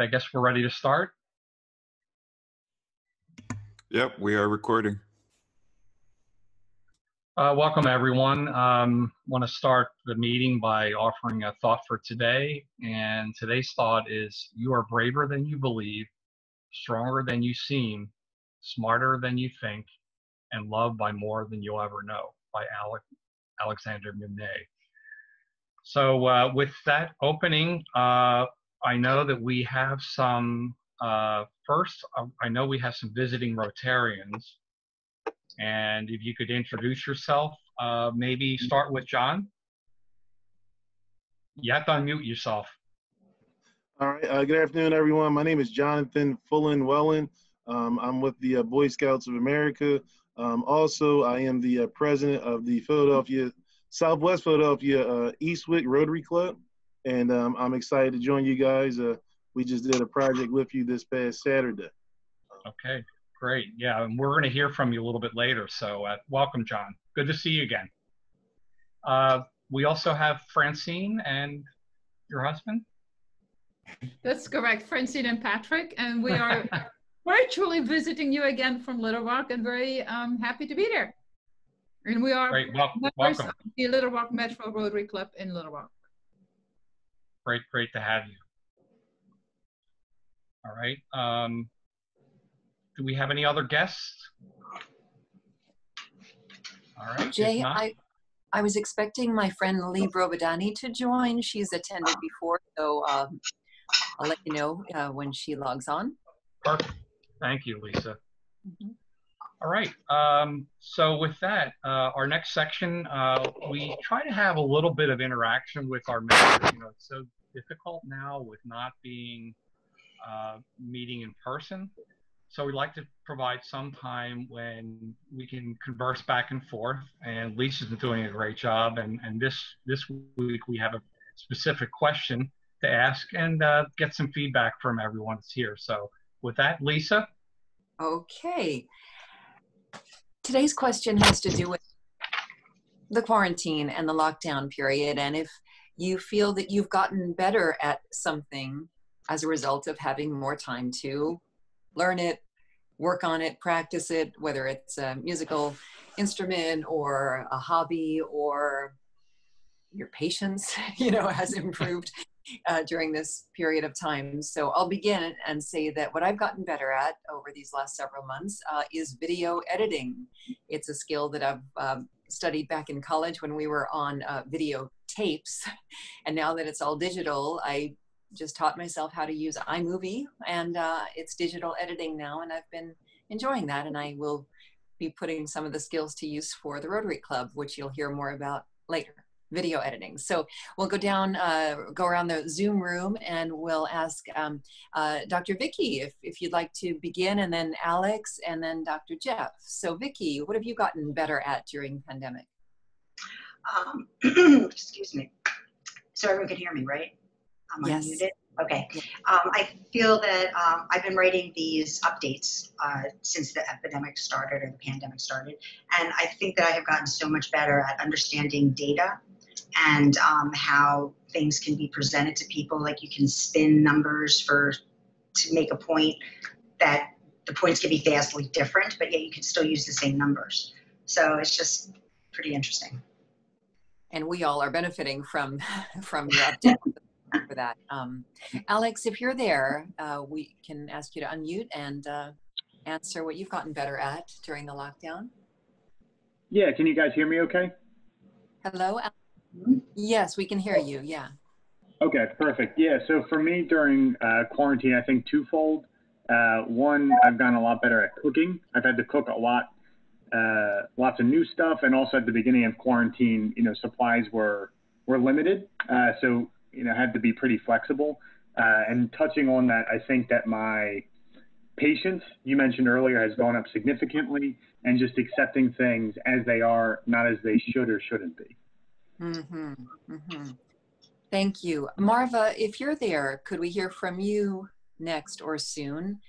right, I guess we're ready to start. Yep, we are recording. Welcome, everyone. Want to start the meeting by offering a thought for today. And today's thought is, you are braver than you believe, stronger than you seem, smarter than you think, and loved by more than you'll ever know, by Alexander Mimnet. So with that opening, I know that we have some, first, I know we have some visiting Rotarians. And if you could introduce yourself, maybe start with John. You have to unmute yourself. All right, good afternoon, everyone. My name is Jonathan Fullen Wellen. I'm with the Boy Scouts of America. Also, I am the president of the Southwest Philadelphia Eastwick Rotary Club. And I'm excited to join you guys. We just did a project with you this past Saturday. Okay, great. Yeah, and we're going to hear from you a little bit later. So welcome, John. Good to see you again. We also have Francine and your husband. That's correct, Francine and Patrick. And we are virtually visiting you again from Little Rock, and very happy to be there. And we are members of the Little Rock Metro Rotary Club in Little Rock. Great to have you. All right. Do we have any other guests? All right. Jay, I was expecting my friend Lee Brobadani to join. She's attended before, so I'll let you know when she logs on. Perfect. Thank you, Lisa. All right. So with that, our next section, we try to have a little bit of interaction with our members. You know, it's so difficult now with not being meeting in person. So we like to provide some time when we can converse back and forth. And Lisa's been doing a great job. And this week we have a specific question to ask and get some feedback from everyone that's here. So with that, Lisa. Okay. Today's question has to do with the quarantine and the lockdown period. And if you feel that you've gotten better at something as a result of having more time to learn it, work on it, practice it, whether it's a musical instrument or a hobby, or your patience, has improved during this period of time. So I'll begin and say that what I've gotten better at over these last several months is video editing. It's a skill that I've studied back in college when we were on video tapes. And now that it's all digital, I just taught myself how to use iMovie, and it's digital editing now, and I've been enjoying that, and I will be putting some of the skills to use for the Rotary Club, which you'll hear more about later, video editing. So we'll go around the Zoom room, and we'll ask Dr. Vicki if you'd like to begin, and then Alex, and then Dr. Jeff. So Vicki, what have you gotten better at during the pandemic? Excuse me. So everyone can hear me, right? Yes. Unmuted? Okay. I feel that I've been writing these updates since the epidemic started, or the pandemic started, and I think that I have gotten so much better at understanding data and how things can be presented to people. Like, you can spin numbers to make a point that the points can be vastly different, but yet you can still use the same numbers. So it's just pretty interesting. And we all are benefiting from your update. For that. Alex, if you're there, we can ask you to unmute and answer what you've gotten better at during the lockdown. Yeah, can you guys hear me okay? Hello? Yes, we can hear you, yeah. Okay, perfect. Yeah, so for me during quarantine, I think twofold. One, I've gotten a lot better at cooking. I've had to cook a lot, lots of new stuff, and also at the beginning of quarantine, supplies were limited. So had to be pretty flexible. And touching on that, I think that my patience, you mentioned earlier, has gone up significantly, and just accepting things as they are, not as they should or shouldn't be. Thank you. Marva, if you're there, could we hear from you next or soon?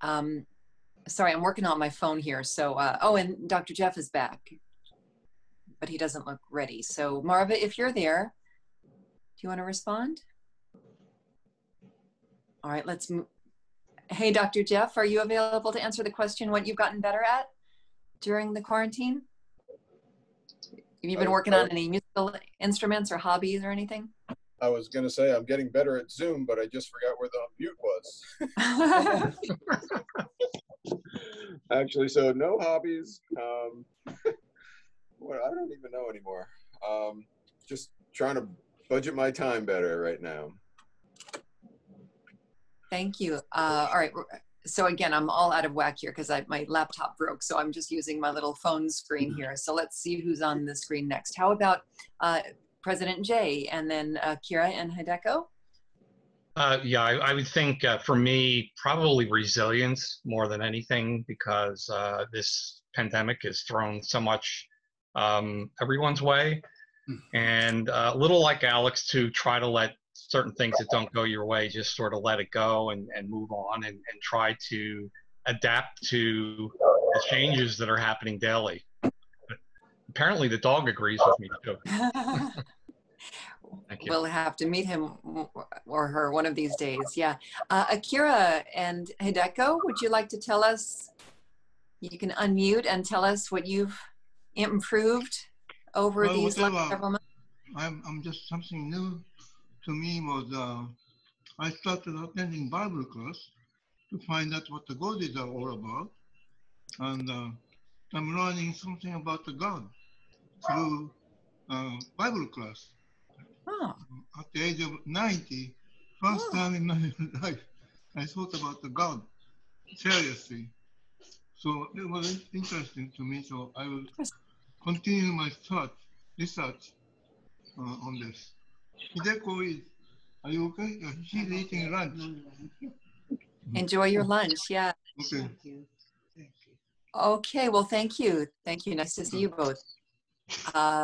Sorry, I'm working on my phone here. So, oh, and Dr. Jeff is back, but he doesn't look ready. So Marva, if you're there, do you want to respond? All right, hey, Dr. Jeff, are you available to answer the question, what you've gotten better at during the quarantine? Have you been working on any musical instruments or hobbies or anything? I was going to say I'm getting better at Zoom, but I just forgot where the mute was. Actually, so no hobbies. Well, I don't even know anymore. Just trying to budget my time better right now. Thank you. All right. So again, I'm all out of whack here because my laptop broke. So I'm just using my little phone screen here. So let's see who's on the screen next. How about President Jay and then Kira and Hideko? Yeah, I would think for me, probably resilience more than anything, because this pandemic has thrown so much everyone's way. And a little like Alex, to try to let certain things that don't go your way, just sort of let it go and move on and try to adapt to the changes that are happening daily. Apparently the dog agrees with me too. Thank you. We'll have to meet him or her one of these days. Yeah. Akira and Hideko, would you like to tell us, you can unmute and tell us what you've improved over these last several months? I'm just something new to me was I started attending Bible class to find out what the gods are all about. And I'm learning something about the God through Bible class. Oh. At the age of 90, first time in my life, I thought about the God seriously. So it was interesting to me, so I will continue my research on this. Hideko, are you okay? She's eating lunch. Enjoy your lunch, yeah. Okay. Okay, well, thank you. Thank you. Nice to see you both.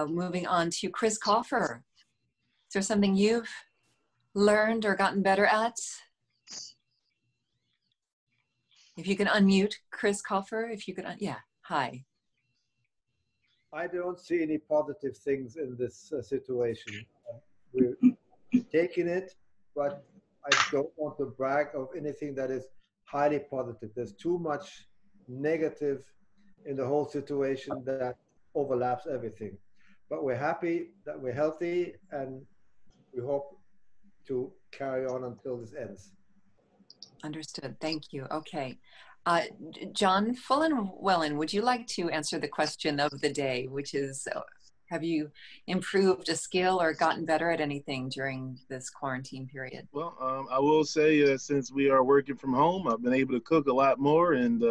Moving on to Chris Coffer. Is there something you've learned or gotten better at? If you can unmute, Chris Coffer, if you could, yeah, hi. I don't see any positive things in this situation. We're taking it, but I don't want to brag of anything that is highly positive. There's too much negative in the whole situation that overlaps everything. But we're happy that we're healthy, and we hope to carry on until this ends. Understood. Thank you. Okay. John Fullen-Wellen, would you like to answer the question of the day, which is, have you improved a skill or gotten better at anything during this quarantine period? Well, I will say since we are working from home, I've been able to cook a lot more and,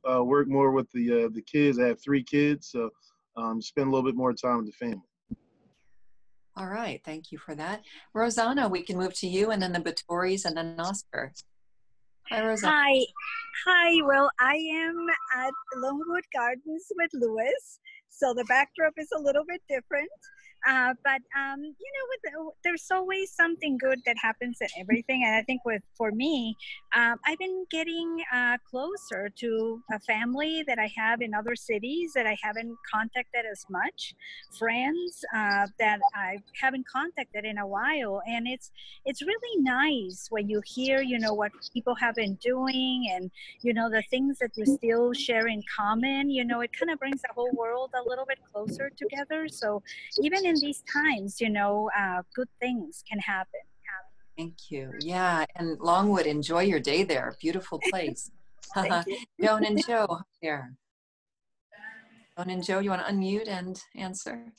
work more with the kids. I have 3 kids, so spend a little bit more time with the family. All right. Thank you for that. Rosanna, we can move to you, and then the Batoris, and then Oscar. Hi, Rosanna. Hi. Well, I am at Longwood Gardens with Louis, so the backdrop is a little bit different. But there's always something good that happens in everything. And I think for me, I've been getting closer to a family that I have in other cities that I haven't contacted as much, friends that I haven't contacted in a while. And it's really nice when you hear, what people have been doing and, the things that you still share in common, it kind of brings the whole world a little bit closer together. So even in these times, good things can happen. Thank you. Yeah, and Longwood, enjoy your day there. Beautiful place. Joan and Joe here. Joan and Joe, you want to unmute and answer?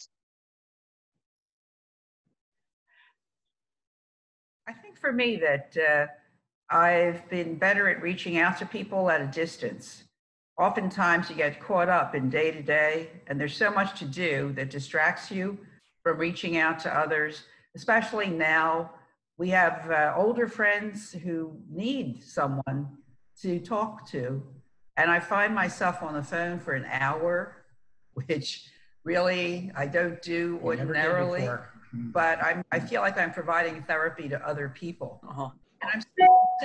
I think for me that I've been better at reaching out to people at a distance. Oftentimes you get caught up in day to day, and there's so much to do that distracts you from reaching out to others, especially now. We have older friends who need someone to talk to, and I find myself on the phone for an hour, which really I don't do ordinarily, but I feel like I'm providing therapy to other people. And I'm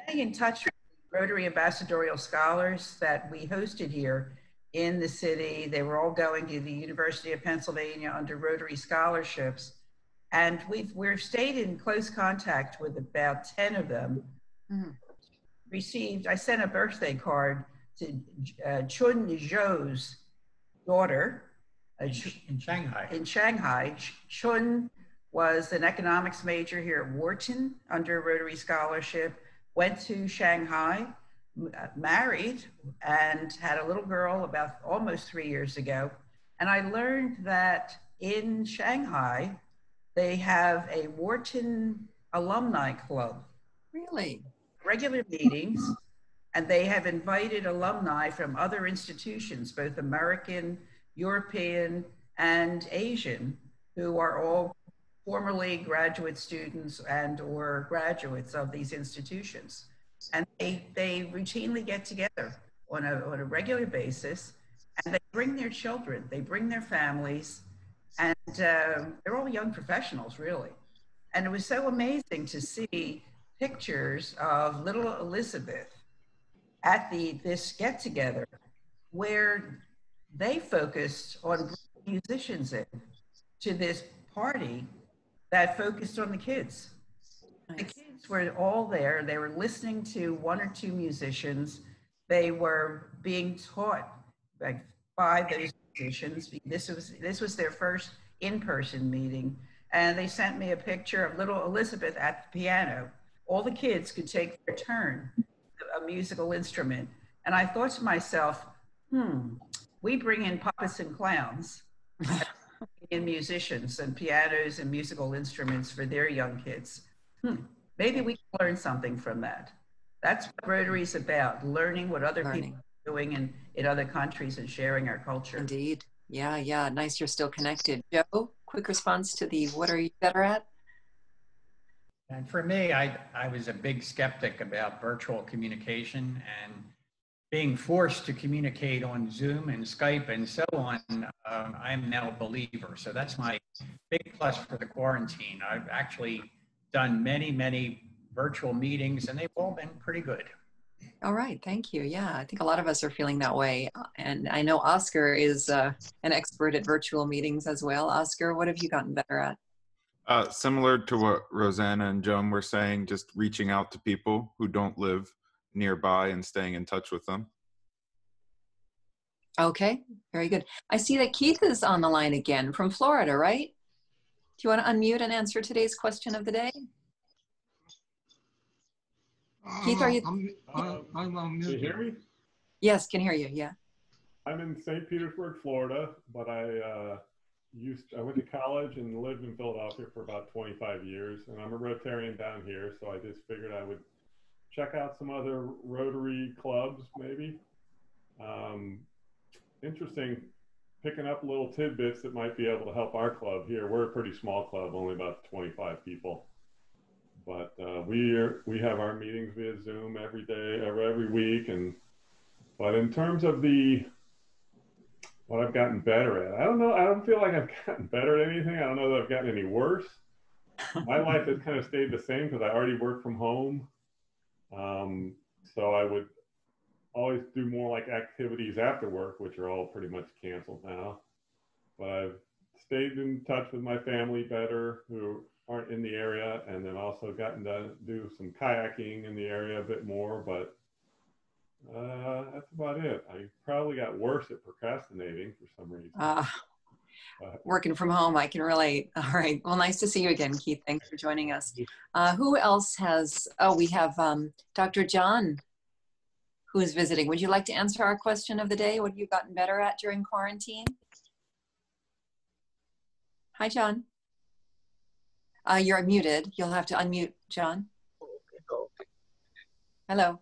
staying in touch with Rotary Ambassadorial Scholars that we hosted here in the city. They were all going to the University of Pennsylvania under Rotary scholarships. And we've stayed in close contact with about 10 of them I sent a birthday card to Chun Zhou's daughter in Shanghai. Chun was an economics major here at Wharton under Rotary scholarship, went to Shanghai, married, and had a little girl about almost 3 years ago. And I learned that in Shanghai, they have a Wharton alumni club. Really? Regular meetings, and they have invited alumni from other institutions, both American, European, and Asian, who are all formerly graduate students and or graduates of these institutions. And they routinely get together on a regular basis, and they bring their children, they bring their families, and they're all young professionals, really. And it was so amazing to see pictures of little Elizabeth at this get-together where they focused on bringing musicians in to this party that focused on the kids. Nice. The kids were all there. They were listening to one or two musicians. They were being taught by those musicians. This was their first in-person meeting. And they sent me a picture of little Elizabeth at the piano. All the kids could take their turn, a musical instrument. And I thought to myself, we bring in puppets and clowns, in musicians and pianos and musical instruments for their young kids. Maybe we can learn something from that. That's what Rotary is about, learning what other people are doing in other countries and sharing our culture. Indeed. Yeah. Nice you're still connected. Joe, quick response to the what are you better at? And for me, I was a big skeptic about virtual communication, and being forced to communicate on Zoom and Skype and so on, I'm now a believer. So that's my big plus for the quarantine. I've actually done many virtual meetings, and they've all been pretty good. All right, thank you. Yeah, I think a lot of us are feeling that way. And I know Oscar is an expert at virtual meetings as well. Oscar, what have you gotten better at? Similar to what Rosanna and Joan were saying, just reaching out to people who don't live nearby and staying in touch with them. Okay, very good. I see that Keith is on the line again from Florida, right? Do you want to unmute and answer today's question of the day? Keith, are you? I'm on mute. Can you hear me? Yes, can hear you, yeah. I'm in St. Petersburg, Florida, but I went to college and lived in Philadelphia for about 25 years, and I'm a Rotarian down here, so I just figured I would check out some other Rotary clubs, maybe. Interesting, picking up little tidbits that might be able to help our club here. We're a pretty small club, only about 25 people. But we have our meetings via Zoom every day, every week. But in terms of what I've gotten better at, I don't know. I don't feel like I've gotten better at anything. I don't know that I've gotten any worse. My life has kind of stayed the same because I already work from home. So I would always do more like activities after work, which are all pretty much canceled now. But I've stayed in touch with my family better, who aren't in the area, and then also gotten to do some kayaking in the area a bit more, but that's about it. I probably got worse at procrastinating for some reason. Working from home, I can relate. All right, well, nice to see you again, Keith. Thanks for joining us. Who else has, we have Dr. John, who is visiting. Would you like to answer our question of the day? What have you gotten better at during quarantine? Hi, John. You're muted. You'll have to unmute, John. Okay. Hello.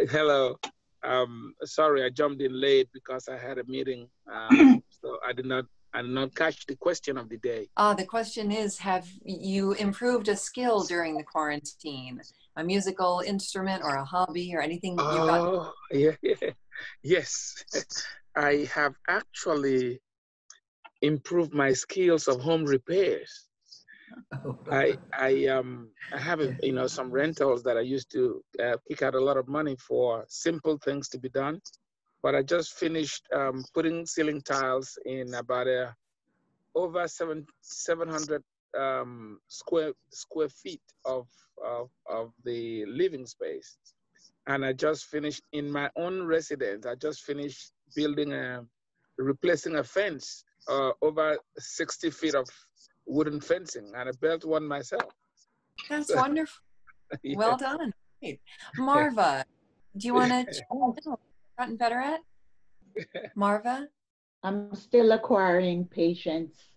Hello. Sorry, I jumped in late because I had a meeting, so I did not catch the question of the day. The question is, have you improved a skill during the quarantine? A musical instrument or a hobby or anything you've got? Yes. I have actually improved my skills of home repairs. I have some rentals that I used to kick out a lot of money for simple things to be done, but I just finished putting ceiling tiles in about over 700 square feet of the living space. And I just finished in my own residence. I just finished replacing a fence, over 60 feet of wooden fencing, and I built one myself. That's wonderful. Yeah. Well done. Great. Marva, do you want to gotten better at? Marva? I'm still acquiring patience.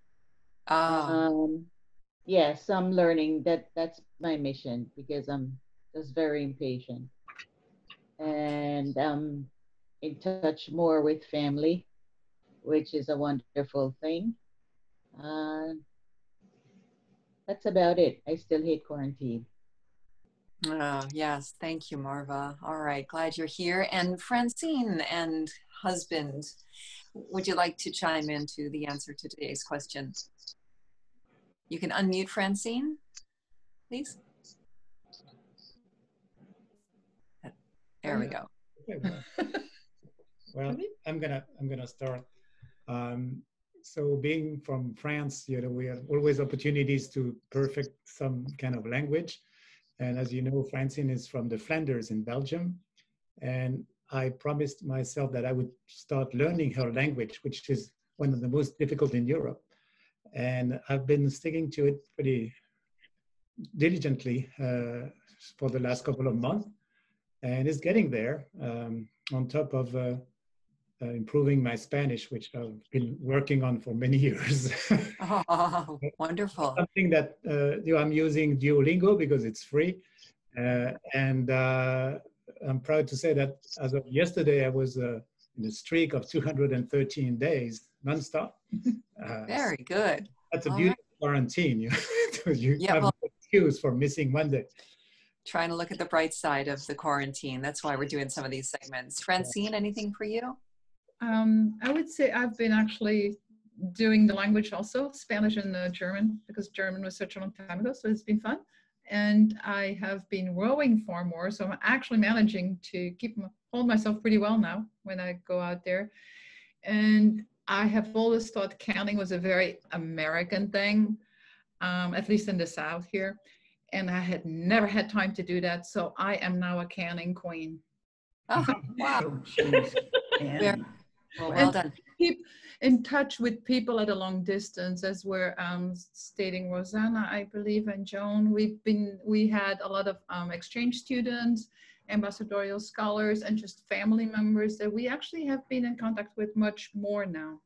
Yes, I'm learning that's my mission because I'm just very impatient. And in touch more with family, which is a wonderful thing. That's about it. I still hate quarantine. Oh, yes. Thank you, Marva. All right. Glad you're here. And Francine and husband, would you like to chime into the answer to today's question? You can unmute Francine, please. There we go. Well, I'm gonna start. So being from France, you know, we have always opportunities to perfect some kind of language. And as you know, Francine is from the Flanders in Belgium. And I promised myself that I would start learning her language, which is one of the most difficult in Europe. And I've been sticking to it pretty diligently for the last couple of months. And it's getting there, on top of improving my Spanish, which I've been working on for many years. Oh, wonderful. Something that I'm using Duolingo because it's free. And I'm proud to say that as of yesterday, I was in a streak of 213 days nonstop. Very good. That's a beautiful quarantine. You have no excuse for missing one day. Trying to look at the bright side of the quarantine. That's why we're doing some of these segments. Francine, anything for you? I would say I've been actually doing the language also, Spanish and German, because German was such a long time ago, so it's been fun. And I have been rowing far more, so I'm actually managing to hold myself pretty well now when I go out there. And I have always thought counting was a very American thing, at least in the South here. And I had never had time to do that, so I am now a canning queen. Oh, wow. Well done. Keep in touch with people at a long distance, as we're stating Rosanna, I believe, and Joan. We had a lot of exchange students, ambassadorial scholars, and just family members that we actually have been in contact with much more now.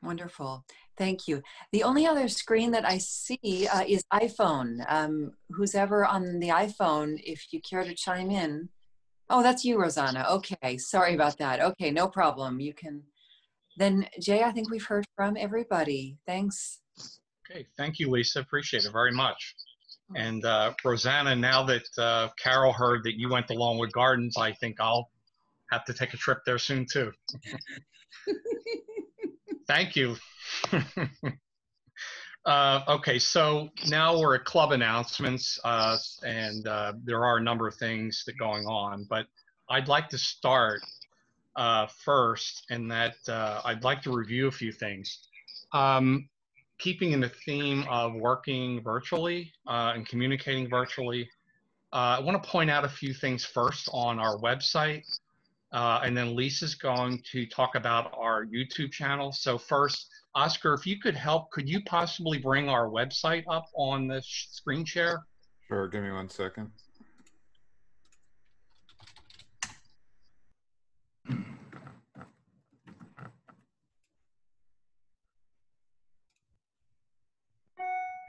Wonderful. Thank you. The only other screen that I see is iPhone. Who's ever on the iPhone, if you care to chime in. Oh, that's you, Rosanna. Okay. Sorry about that. Okay. No problem. You can. Then, Jay, I think we've heard from everybody. Thanks. Okay. Thank you, Lisa. Appreciate it very much. And Rosanna, now that Carol heard that you went to Longwood Gardens, I think I'll have to take a trip there soon, too. Thank you. Okay, so now we're at club announcements, and there are a number of things that are going on, but I'd like to start first, and that I'd like to review a few things. Keeping in the theme of working virtually and communicating virtually, I want to point out a few things first on our website. And then Lisa's going to talk about our YouTube channel. So first, Oscar, if you could help, could you possibly bring our website up on the screen share? Sure, give me 1 second.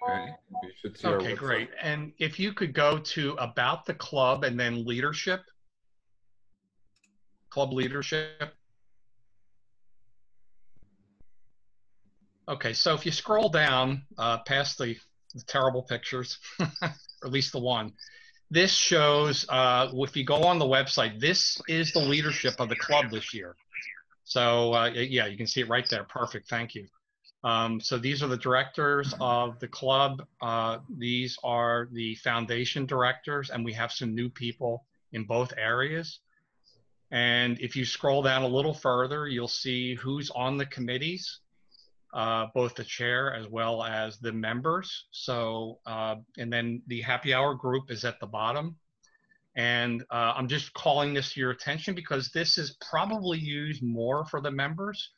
Okay, you should see okay, great. And if you could go to About the Club and then Leadership. Club leadership. Okay, so if you scroll down past the terrible pictures, or at least the one, this shows, if you go on the website, this is the leadership of the club this year. So yeah, you can see it right there. Perfect, thank you. So these are the directors of the club. These are the foundation directors, and we have some new people in both areas. And if you scroll down a little further, you'll see who's on the committees. both the chair as well as the members. So, and then the happy hour group is at the bottom. And I'm just calling this to your attention because this is probably used more for the members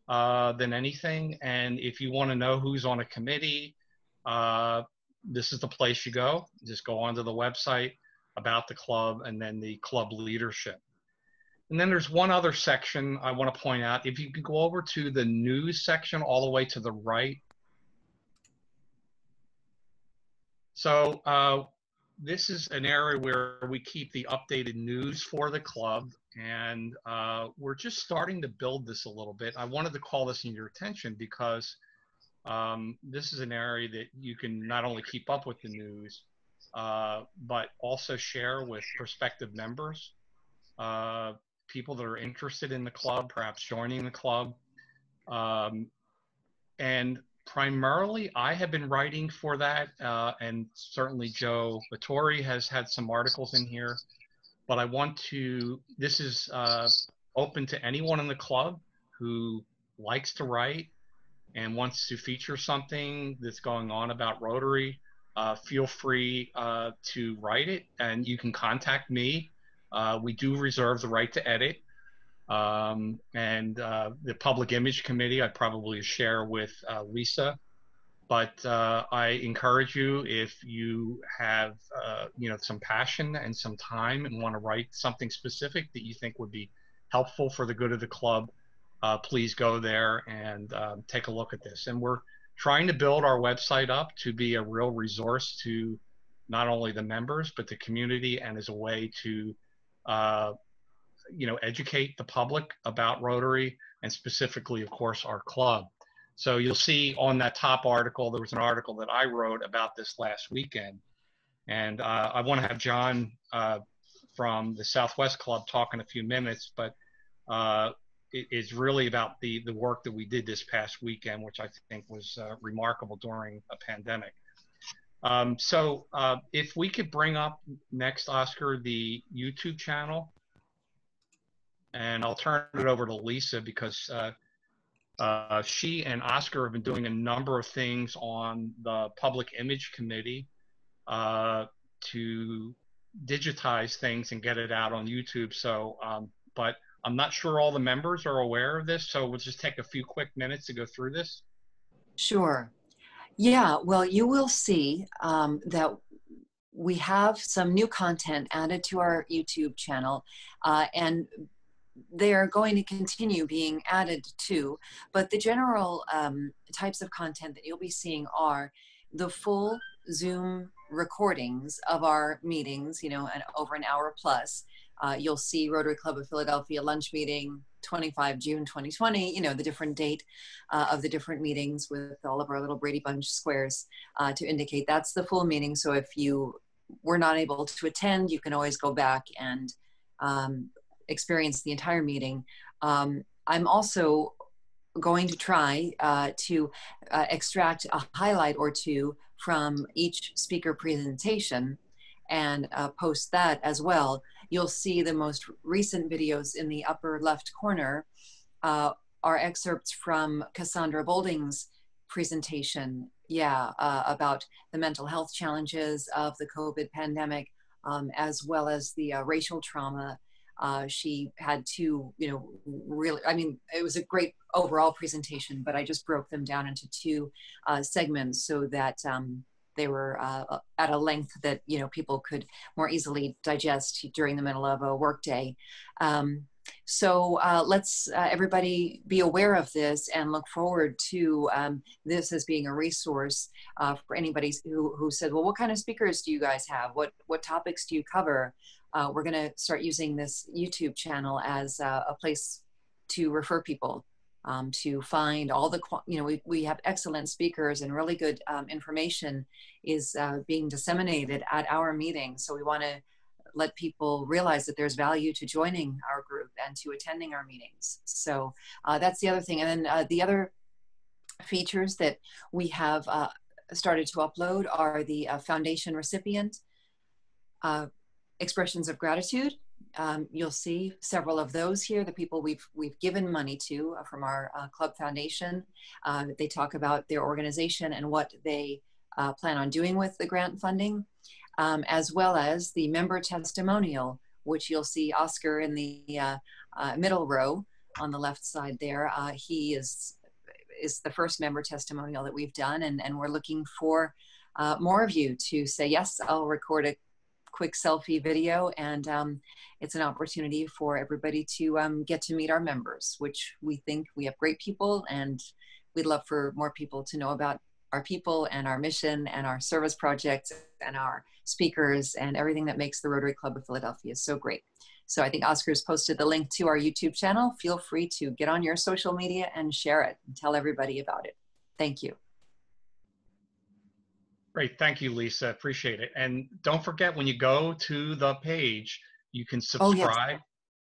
than anything. And if you want to know who's on a committee, this is the place you go. Just go onto the website, about the club, and then the club leadership. And then there's one other section I want to point out. If you could go over to the news section all the way to the right. So this is an area where we keep the updated news for the club. And we're just starting to build this a little bit. I wanted to call this in your attention because this is an area that you can not only keep up with the news, but also share with prospective members, people that are interested in the club, perhaps joining the club. And primarily, I have been writing for that, and certainly Joe Vittori has had some articles in here. But I want to, this is open to anyone in the club who likes to write and wants to feature something that's going on about Rotary. Feel free to write it, and you can contact me. We do reserve the right to edit. And the Public Image Committee, I'd probably share with Lisa. But I encourage you, if you have some passion and some time and want to write something specific that you think would be helpful for the good of the club, please go there and take a look at this. And we're trying to build our website up to be a real resource to not only the members, but the community, and as a way to educate the public about Rotary, and specifically, of course, our club. So you'll see on that top article, there was an article that I wrote about this last weekend. And I want to have John from the Southwest Club talk in a few minutes, but it's really about the work that we did this past weekend, which I think was remarkable during a pandemic. So if we could bring up next, Oscar, the YouTube channel, and I'll turn it over to Lisa because she and Oscar have been doing a number of things on the Public Image Committee to digitize things and get it out on YouTube. So, but I'm not sure all the members are aware of this, so we'll just take a few quick minutes to go through this. Sure. Yeah, well, you will see that we have some new content added to our YouTube channel, and they're going to continue being added to, but the general types of content that you'll be seeing are the full Zoom recordings of our meetings, over an hour plus. You'll see Rotary Club of Philadelphia lunch meeting, 25 June 2020, the different date of the different meetings with all of our little Brady Bunch squares to indicate that's the full meeting. So if you were not able to attend, you can always go back and experience the entire meeting. I'm also going to try to extract a highlight or two from each speaker presentation and post that as well. You'll see the most recent videos in the upper left corner are excerpts from Cassandra Bolding's presentation, about the mental health challenges of the COVID pandemic, as well as the racial trauma. She had two, really, it was a great overall presentation, but I just broke them down into two segments so that they were at a length that, people could more easily digest during the middle of a workday. So let's everybody be aware of this and look forward to this as being a resource for anybody who said, well, what kind of speakers do you guys have? What topics do you cover? We're going to start using this YouTube channel as a place to refer people to find all the, we have excellent speakers, and really good information is being disseminated at our meetings. So we want to let people realize that there's value to joining our group and to attending our meetings. So that's the other thing. And then the other features that we have started to upload are the foundation recipient expressions of gratitude You'll see several of those here, the people we've given money to from our club foundation. They talk about their organization and what they plan on doing with the grant funding, as well as the member testimonial, which you'll see Oscar in the middle row on the left side there. He is the first member testimonial that we've done, and we're looking for more of you to say, yes, I'll record a quick selfie video, and it's an opportunity for everybody to get to meet our members, which we think we have great people, and we'd love for more people to know about our people and our mission and our service projects and our speakers and everything that makes the Rotary Club of Philadelphia so great. So I think Oscar's posted the link to our YouTube channel. Feel free to get on your social media and share it and tell everybody about it. Thank you. Great, thank you, Lisa, appreciate it. And don't forget, when you go to the page, you can subscribe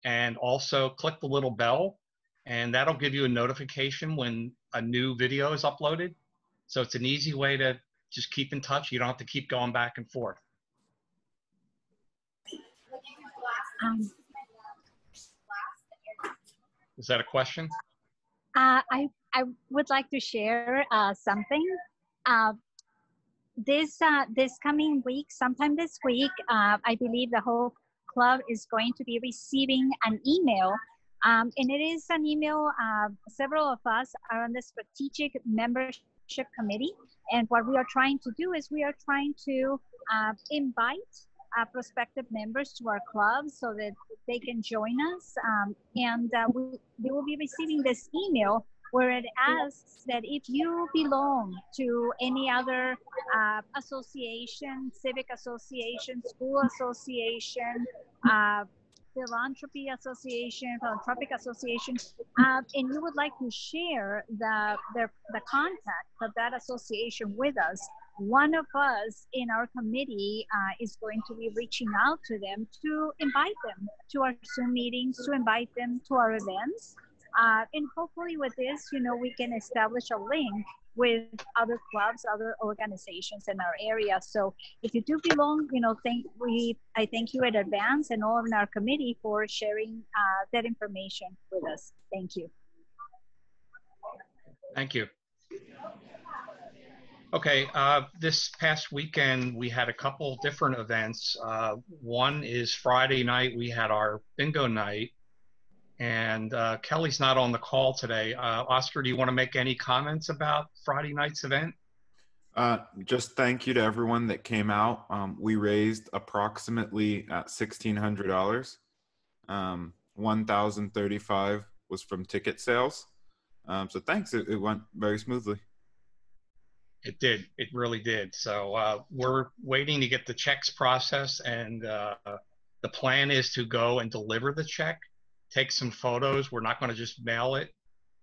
and also click the little bell, and that'll give you a notification when a new video is uploaded. So it's an easy way to just keep in touch. You don't have to keep going back and forth. Is that a question? I would like to share something. This coming week, sometime this week, I believe the whole club is going to be receiving an email. And it is an email, several of us are on the Strategic Membership Committee. And what we are trying to do is we are trying to invite prospective members to our club so that they can join us. They will be receiving this email where it asks that if you belong to any other association, civic association, school association, philanthropic association, and you would like to share the contact of that association with us, one of us in our committee is going to be reaching out to them to invite them to our Zoom meetings, to invite them to our events. And hopefully with this, we can establish a link with other clubs, other organizations in our area. So if you do belong, I thank you in advance and all in our committee for sharing that information with us. Thank you. Thank you. Okay, this past weekend, we had a couple different events. One is Friday night, we had our bingo night. And Kelly's not on the call today. Oscar, do you want to make any comments about Friday night's event? Just thank you to everyone that came out. We raised approximately $1,600. $1,035 was from ticket sales. So thanks, it went very smoothly. It did, it really did. So we're waiting to get the checks processed, and the plan is to go and deliver the check. Take some photos. We're not going to just mail it.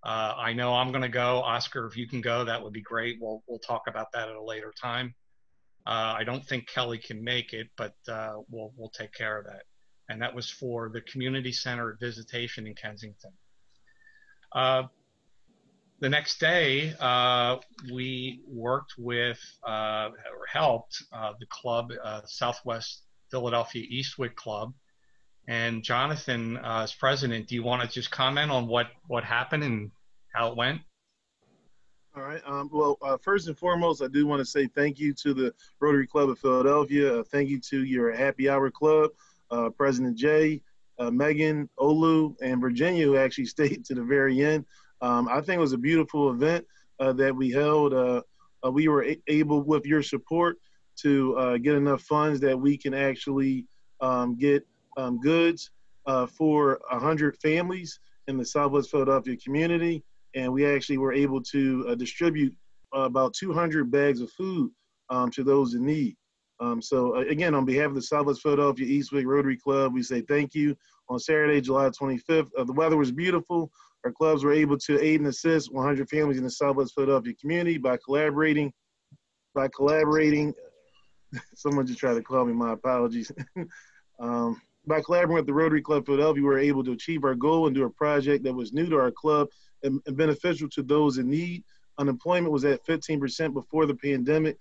I know I'm going to go. Oscar, if you can go, that would be great. We'll talk about that at a later time. I don't think Kelly can make it, but we'll take care of that. And that was for the community center at Visitation in Kensington. The next day, we worked with or helped the club, Southwest Philadelphia Eastwood Club. And Jonathan, as president, do you want to just comment on what happened and how it went? All right. Well, first and foremost, I do want to say thank you to the Rotary Club of Philadelphia. Thank you to your Happy Hour Club, President Jay, Megan, Olu, and Virginia, who actually stayed to the very end. I think it was a beautiful event that we held. We were able, with your support, to get enough funds that we can actually get goods for 100 families in the Southwest Philadelphia community, and we actually were able to distribute about 200 bags of food to those in need. So again, on behalf of the Southwest Philadelphia Eastwick Rotary Club, we say thank you. On Saturday, July 25th, the weather was beautiful. Our clubs were able to aid and assist 100 families in the Southwest Philadelphia community by collaborating. Someone just tried to call me, my apologies. By collaborating with the Rotary Club Philadelphia, we were able to achieve our goal and do a project that was new to our club and beneficial to those in need. Unemployment was at 15% before the pandemic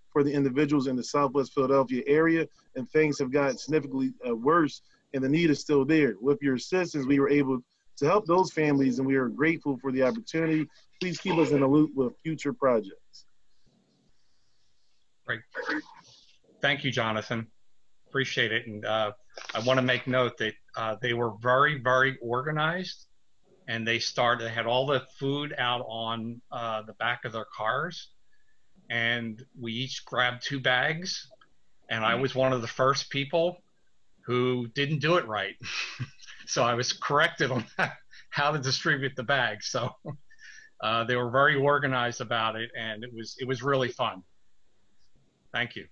for the individuals in the Southwest Philadelphia area, and things have gotten significantly worse and the need is still there. With your assistance, we were able to help those families, and we are grateful for the opportunity. Please keep us in the loop with future projects. Great. Thank you, Jonathan. Appreciate it. And I want to make note that they were very, very organized, and they had all the food out on the back of their cars, and we each grabbed 2 bags, and I was one of the first people who didn't do it right. So I was corrected on how to distribute the bags. So they were very organized about it, and it was really fun. Thank you.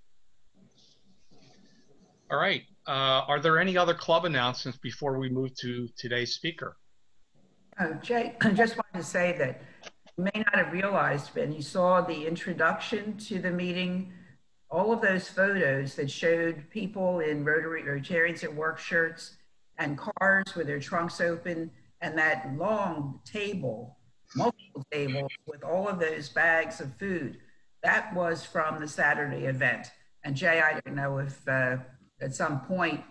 All right. Are there any other club announcements before we move to today's speaker? Jay, I just wanted to say that you may not have realized, when you saw the introduction to the meeting, all of those photos that showed people in Rotarians at work shirts and cars with their trunks open, and that long table, multiple tables with all of those bags of food, that was from the Saturday event. And Jay, I don't know if at some point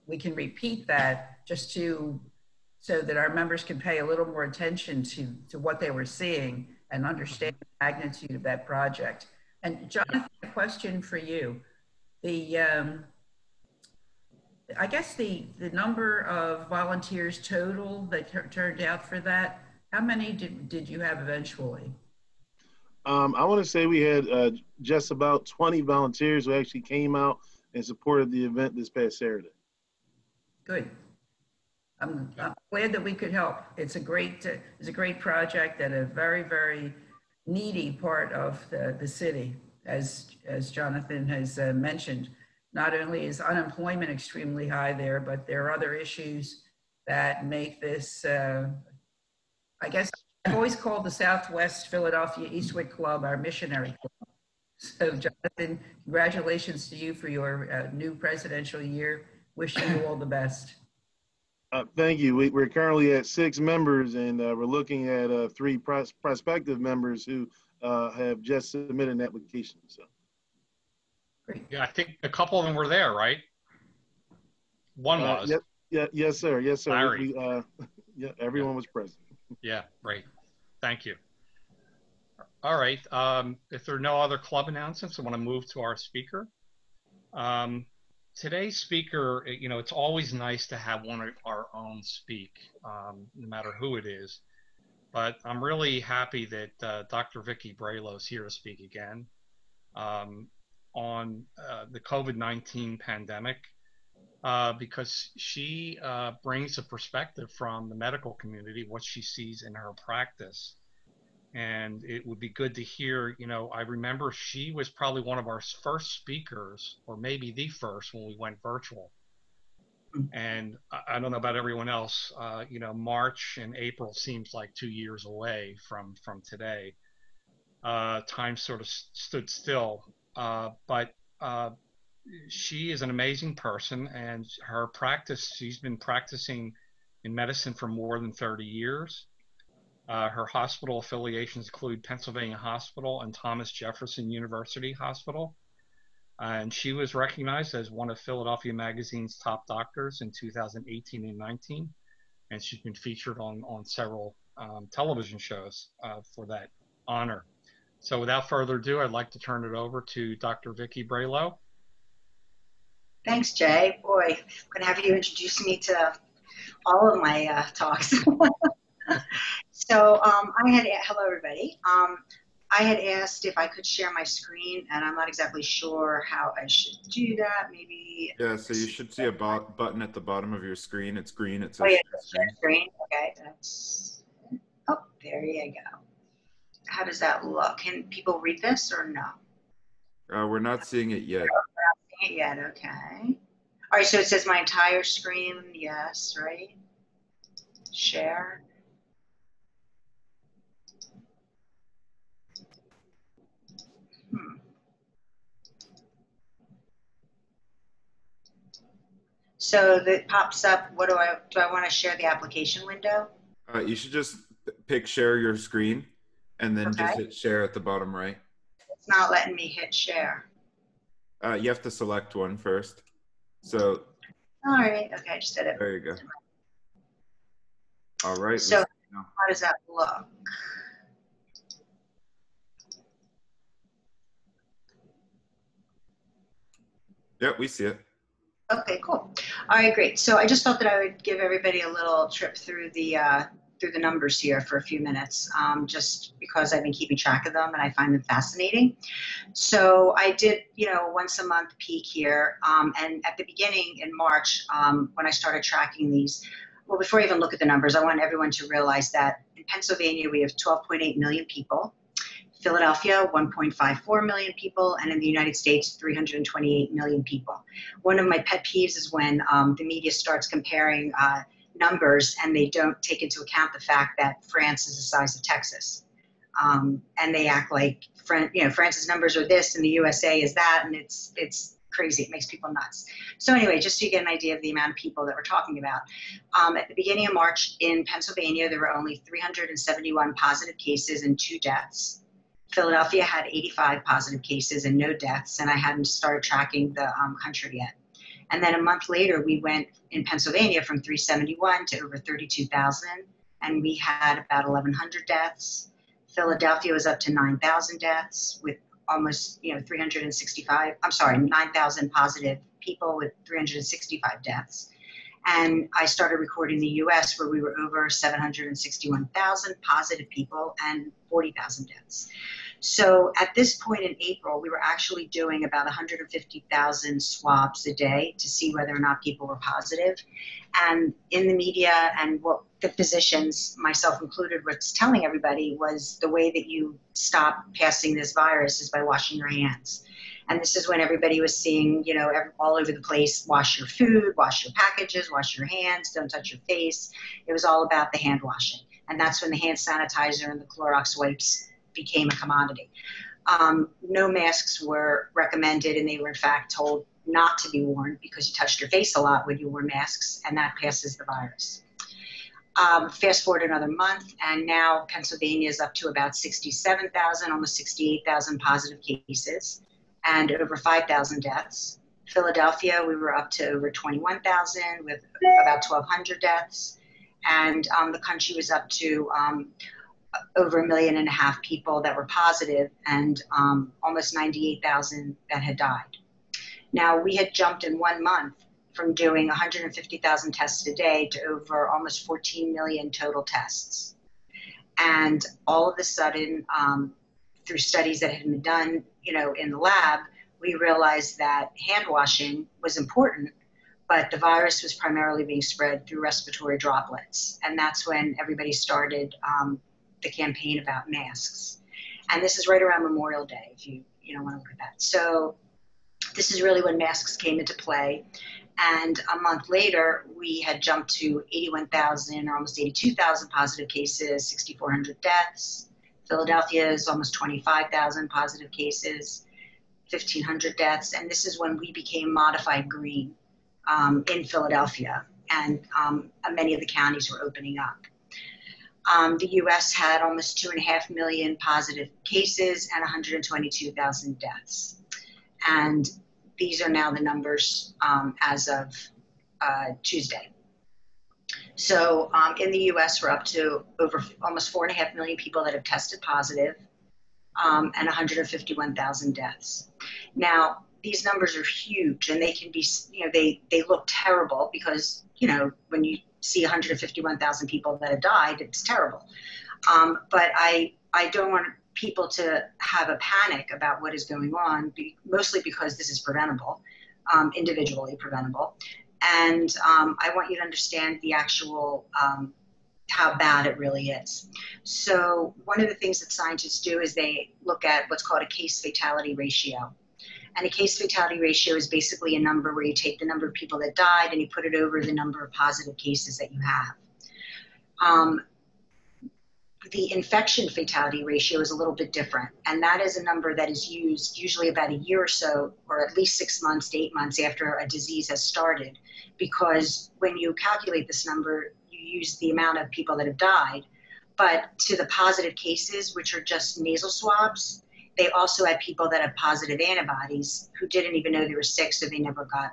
we can repeat that, just so that our members can pay a little more attention to what they were seeing and understand the magnitude of that project. And Jonathan, a question for you. I guess the number of volunteers total that turned out for that, how many did you have eventually? I want to say we had just about 20 volunteers who actually came out and supported the event this past Saturday. Good. I'm glad that we could help. It's a great project and a very, very needy part of the city, as Jonathan has mentioned. Not only is unemployment extremely high there, but there are other issues that make this, I guess I've always called the Southwest Philadelphia Eastwood Club our missionary club. So Jonathan, congratulations to you for your new presidential year. Wishing you all the best. Thank you. We're currently at 6 members, and we're looking at 3 prospective members who have just submitted an application. So. Great. Yeah, I think a couple of them were there, right? One was. Yes, sir. Yes, sir. Larry. Yeah, everyone was present. Yeah, great. Thank you. All right. If there are no other club announcements, I want to move to our speaker. Today's speaker, you know, it's always nice to have one of our own speak, no matter who it is. But I'm really happy that Dr. Vicki Bralow is here to speak again on the COVID-19 pandemic, because she brings a perspective from the medical community, what she sees in her practice. And it would be good to hear, you know, I remember she was probably one of our first speakers, or maybe the first, when we went virtual. And I don't know about everyone else, you know, March and April seems like 2 years away from today. Time sort of stood still, but she is an amazing person, and her practice, she's been practicing in medicine for more than 30 years. Her hospital affiliations include Pennsylvania Hospital and Thomas Jefferson University Hospital. And she was recognized as one of Philadelphia Magazine's top doctors in 2018 and 19. And she's been featured on several television shows for that honor. So without further ado, I'd like to turn it over to Dr. Vicki Bralow. Thanks, Jay. Boy, I'm going to have you introduce me to all of my talks. So hello everybody. I had asked if I could share my screen, and I'm not exactly sure how I should do that. Maybe. Yeah, so you should see a button at the bottom of your screen. It's green. It says share screen. Okay, oh, there you go. How does that look? Can people read this or no? We're not seeing it yet. We're not seeing it yet. Okay. All right. So it says my entire screen. Yes. Right. Share. So that pops up. What do I want to share the application window? You should just pick share your screen and then just hit share at the bottom right. It's not letting me hit share. You have to select one first. So All right. Okay, I just did it. There you go. All right. So how does that look? Yep, we see it. Okay, cool. All right, great. So I just thought that I would give everybody a little trip through the numbers here for a few minutes, just because I've been keeping track of them and I find them fascinating. So I did, once a month peak here, and at the beginning in March, when I started tracking these, well, before I even look at the numbers, I want everyone to realize that in Pennsylvania we have 12.8 million people. Philadelphia, 1.54 million people, and in the United States, 328 million people. One of my pet peeves is when the media starts comparing numbers and they don't take into account the fact that France is the size of Texas. And they act like France's numbers are this and the USA is that, and it's crazy. It makes people nuts. So anyway, just so you get an idea of the amount of people that we're talking about. At the beginning of March in Pennsylvania, there were only 371 positive cases and 2 deaths. Philadelphia had 85 positive cases and no deaths, and I hadn't started tracking the country yet. And then a month later, we went in Pennsylvania from 371 to over 32,000, and we had about 1,100 deaths. Philadelphia was up to 9,000 deaths with almost 9,000 positive people with 365 deaths. And I started recording the US where we were over 761,000 positive people and 40,000 deaths. So at this point in April, we were actually doing about 150,000 swabs a day to see whether or not people were positive. And in the media and what the physicians, myself included, was telling everybody was the way that you stop passing this virus is by washing your hands. And this is when everybody was seeing, all over the place, wash your food, wash your packages, wash your hands, don't touch your face. It was all about the hand washing. And that's when the hand sanitizer and the Clorox wipes became a commodity. No masks were recommended, and they were in fact told not to be worn because you touched your face a lot when you wore masks, and that passes the virus. Fast forward another month, and now Pennsylvania is up to about 67,000, almost 68,000 positive cases, and over 5,000 deaths. Philadelphia, we were up to over 21,000 with about 1,200 deaths, and the country was up to over 1.5 million people that were positive and almost 98,000 that had died. Now, we had jumped in 1 month from doing 150,000 tests a day to over almost 14 million total tests. And all of a sudden, through studies that had been done, in the lab, we realized that hand washing was important, but the virus was primarily being spread through respiratory droplets. And that's when everybody started the campaign about masks. And this is right around Memorial Day, if you want to look at that. So this is really when masks came into play. And a month later, we had jumped to 81,000 or almost 82,000 positive cases, 6,400 deaths. Philadelphia is almost 25,000 positive cases, 1,500 deaths. And this is when we became modified green in Philadelphia. And many of the counties were opening up. The US had almost 2.5 million positive cases and 122,000 deaths. And these are now the numbers as of Tuesday. So in the US, we're up to over almost 4.5 million people that have tested positive and 151,000 deaths. Now, these numbers are huge, and they can be, they look terrible because, when you see 151,000 people that have died, it's terrible. But I don't want people to have a panic about what is going on, mostly because this is preventable, individually preventable. And I want you to understand the actual, how bad it really is. So one of the things that scientists do is they look at what's called a case fatality ratio. And a case fatality ratio is basically a number where you take the number of people that died and you put it over the number of positive cases that you have. The infection fatality ratio is a little bit different, and that is a number that is used usually about a year or so, or at least 6 months to 8 months after a disease has started, because when you calculate this number, you use the amount of people that have died, but to the positive cases, which are just nasal swabs, they also had people that have positive antibodies who didn't even know they were sick, so they never got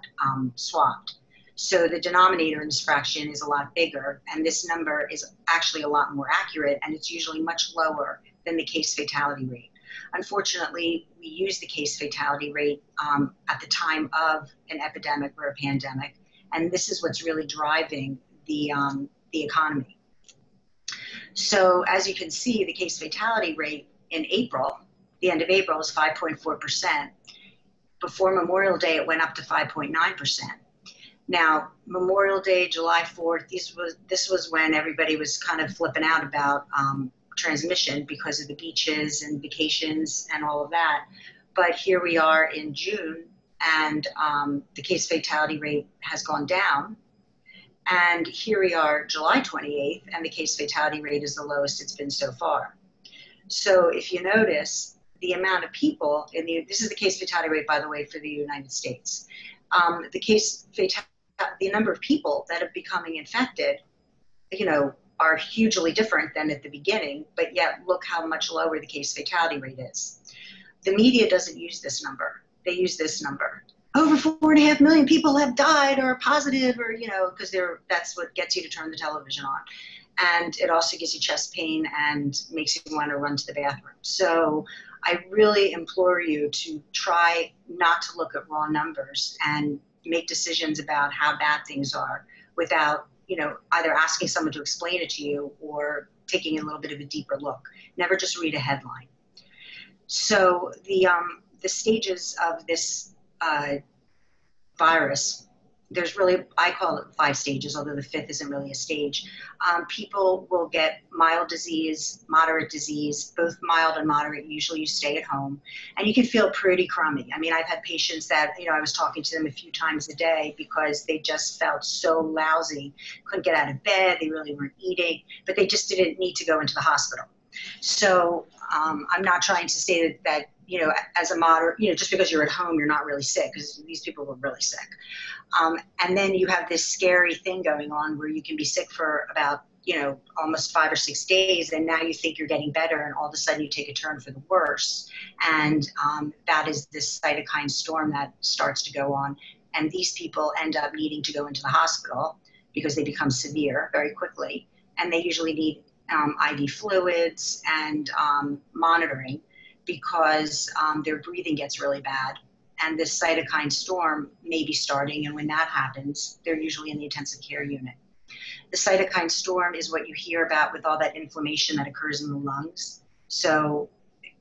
swabbed. So the denominator in this fraction is a lot bigger, and this number is actually a lot more accurate, and it's usually much lower than the case fatality rate. Unfortunately, we use the case fatality rate at the time of an epidemic or a pandemic, and this is what's really driving the economy. So as you can see, the case fatality rate in April, the end of April, is 5.4%. Before Memorial Day, it went up to 5.9%. Now, Memorial Day, July 4th, this was when everybody was kind of flipping out about transmission because of the beaches and vacations and all of that. But here we are in June, and the case fatality rate has gone down. And here we are July 28th, and the case fatality rate is the lowest it's been so far. So if you notice, the amount of people this is the case fatality rate, by the way, for the United States. The number of people that are becoming infected, are hugely different than at the beginning, but yet look how much lower the case fatality rate is. The media doesn't use this number. They use this number. Over 4.5 million people have died or are positive, or, because that's what gets you to turn the television on. And it also gives you chest pain and makes you want to run to the bathroom. So I really implore you to try not to look at raw numbers and make decisions about how bad things are without, either asking someone to explain it to you or taking a little bit of a deeper look. Never just read a headline. So the stages of this virus, there's really, I call it 5 stages, although the 5th isn't really a stage. People will get mild disease, moderate disease, both mild and moderate. Usually you stay at home, and you can feel pretty crummy. I mean, I've had patients that, I was talking to them a few times a day because they just felt so lousy, couldn't get out of bed, they really weren't eating, but they just didn't need to go into the hospital. So I'm not trying to say that as a moderate, just because you're at home, you're not really sick, because these people were really sick. And then you have this scary thing going on where you can be sick for about, almost 5 or 6 days, and now you think you're getting better, and all of a sudden you take a turn for the worse. And that is this cytokine storm that starts to go on. And these people end up needing to go into the hospital because they become severe very quickly. And they usually need IV fluids and monitoring because their breathing gets really bad. And this cytokine storm may be starting, and when that happens, they're usually in the intensive care unit. The cytokine storm is what you hear about with all that inflammation that occurs in the lungs. So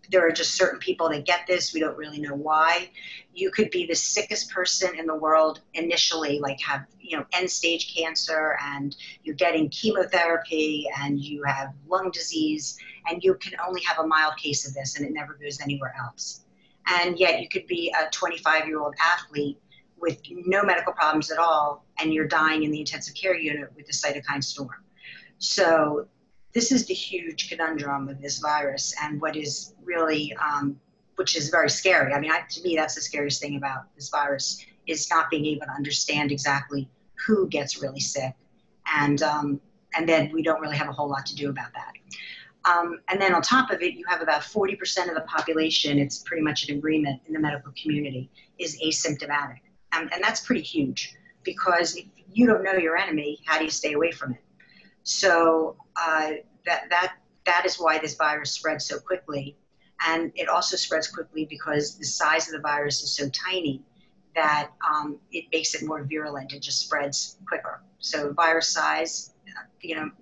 there are just certain people that get this. We don't really know why. You could be the sickest person in the world initially, like have, end-stage cancer, and you're getting chemotherapy, and you have lung disease, and you can only have a mild case of this, and it never goes anywhere else. And yet you could be a 25-year-old athlete with no medical problems at all, and you're dying in the intensive care unit with the cytokine storm. So this is the huge conundrum of this virus, and what is really, which is very scary. I mean, to me, that's the scariest thing about this virus, is not being able to understand exactly who gets really sick. And then we don't really have a whole lot to do about that. And then on top of it, you have about 40% of the population, it's pretty much an agreement in the medical community, is asymptomatic. And that's pretty huge, because if you don't know your enemy, how do you stay away from it? So that is why this virus spreads so quickly. And it also spreads quickly because the size of the virus is so tiny that it makes it more virulent. It just spreads quicker. So virus size,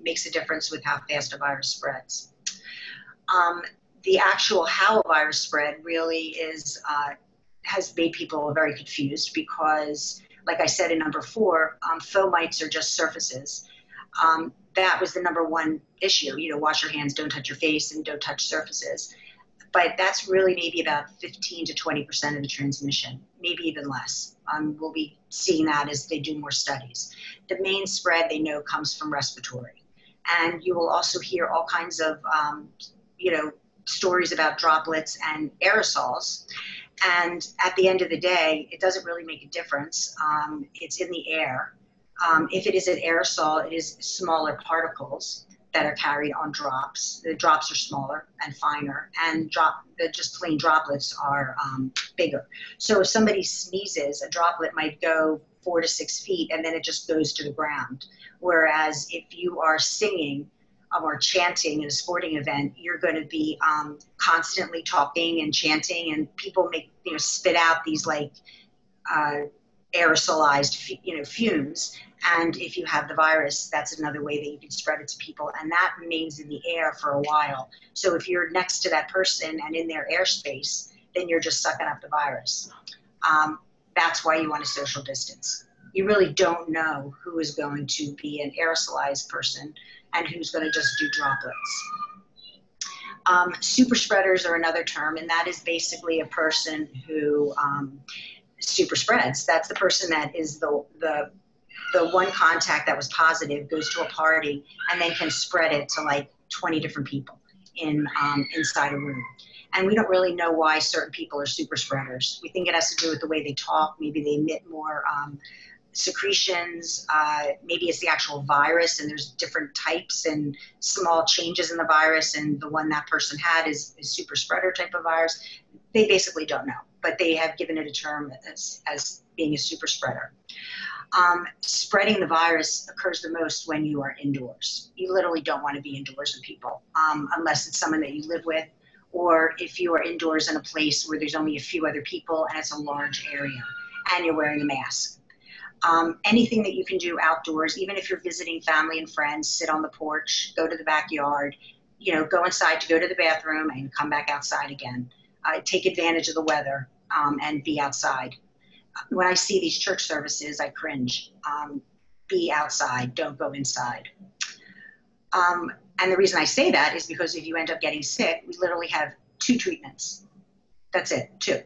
makes a difference with how fast a virus spreads. The actual how a virus spread really has made people very confused, because, like I said in number 4, fomites are just surfaces. That was the number 1 issue. Wash your hands, don't touch your face, and don't touch surfaces. But that's really maybe about 15 to 20% of the transmission, maybe even less. We'll be seeing that as they do more studies. The main spread they know comes from respiratory. And you will also hear all kinds of, stories about droplets and aerosols. And at the end of the day, it doesn't really make a difference. It's in the air. If it is an aerosol, it is smaller particles that are carried on drops. The drops are smaller and finer, and the just plain droplets are bigger. So if somebody sneezes, a droplet might go 4 to 6 feet, and then it just goes to the ground. Whereas if you are singing or chanting in a sporting event, you're going to be constantly talking and chanting, and people spit out these like aerosolized fumes. And if you have the virus, that's another way that you can spread it to people, and that remains in the air for a while. So if you're next to that person and in their airspace, then you're just sucking up the virus. That's why you want to social distance. You really don't know who is going to be an aerosolized person and who's going to just do droplets. Super spreaders are another term, and that is basically a person who super spreads. That's the person that is the one contact that was positive, goes to a party, and then can spread it to like 20 different people inside a room. And we don't really know why certain people are super spreaders. We think it has to do with the way they talk. Maybe they emit more secretions. Maybe it's the actual virus, and there's different types and small changes in the virus, and the one that person had is super spreader type of virus. They basically don't know, but they have given it a term as being a super spreader. Spreading the virus occurs the most when you are indoors. You literally don't want to be indoors with people unless it's someone that you live with, or if you are indoors in a place where there's only a few other people and it's a large area and you're wearing a mask. Anything that you can do outdoors, even if you're visiting family and friends, sit on the porch, go to the backyard, go inside to go to the bathroom and come back outside again. Take advantage of the weather and be outside. When I see these church services, I cringe. Be outside, don't go inside. And the reason I say that is because if you end up getting sick, we literally have 2 treatments. That's it, 2.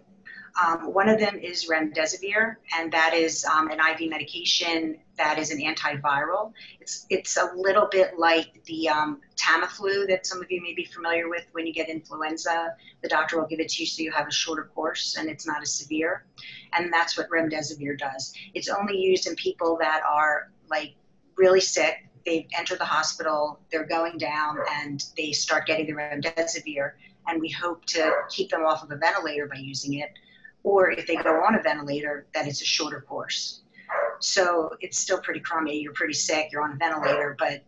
One of them is remdesivir, and that is an IV medication that is an antiviral. It's a little bit like the Tamiflu that some of you may be familiar with when you get influenza. The doctor will give it to you so you have a shorter course and it's not as severe. And that's what remdesivir does. It's only used in people that are like really sick. They've entered the hospital, they're going down, and they start getting the remdesivir, and we hope to keep them off of a ventilator by using it. Or if they go on a ventilator, that it's a shorter course. So it's still pretty crummy. You're pretty sick, you're on a ventilator, but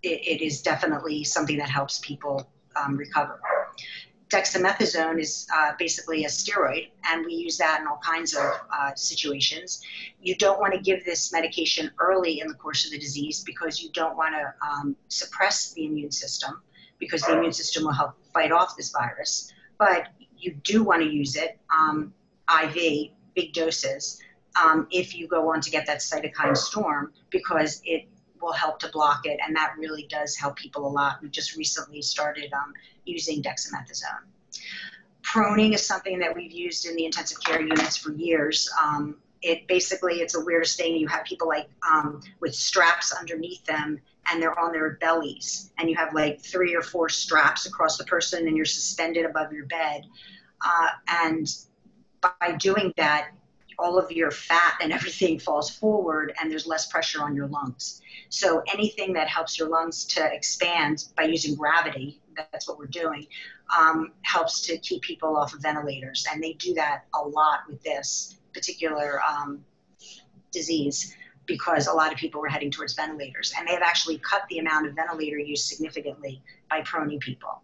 it is definitely something that helps people recover. Dexamethasone is basically a steroid, and we use that in all kinds of situations. You don't want to give this medication early in the course of the disease because you don't want to suppress the immune system, because the immune system will help fight off this virus. But you do want to use it IV, big doses, if you go on to get that cytokine storm, because it will help to block it, and that really does help people a lot. We just recently started using dexamethasone. Proning is something that we've used in the intensive care units for years. It's the weirdest thing. You have people like with straps underneath them, and they're on their bellies, and you have like 3 or 4 straps across the person, and you're suspended above your bed. And by doing that, all of your fat and everything falls forward, and there's less pressure on your lungs. So anything that helps your lungs to expand by using gravity, that's what we're doing, helps to keep people off of ventilators. And they do that a lot with this particular disease, because a lot of people were heading towards ventilators. And they have actually cut the amount of ventilator use significantly by proning people.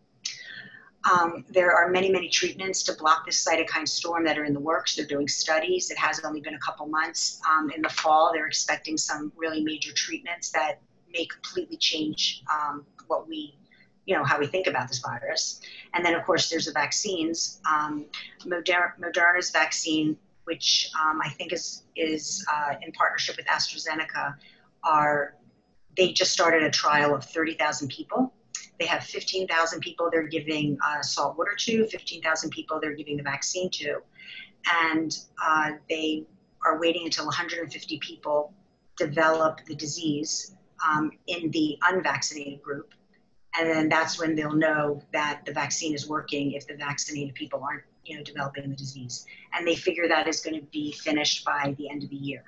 There are many, many treatments to block this cytokine storm that are in the works. They're doing studies. It has only been a couple months. In the fall, they're expecting some really major treatments that may completely change what we, how we think about this virus. And then, of course, there's the vaccines. Moderna's vaccine, which I think is in partnership with AstraZeneca, they just started a trial of 30,000 people. They have 15,000 people they're giving salt water to, 15,000 people they're giving the vaccine to. And they are waiting until 150 people develop the disease in the unvaccinated group. And then that's when they'll know that the vaccine is working if the vaccinated people aren't, developing the disease. And they figure that is going to be finished by the end of the year.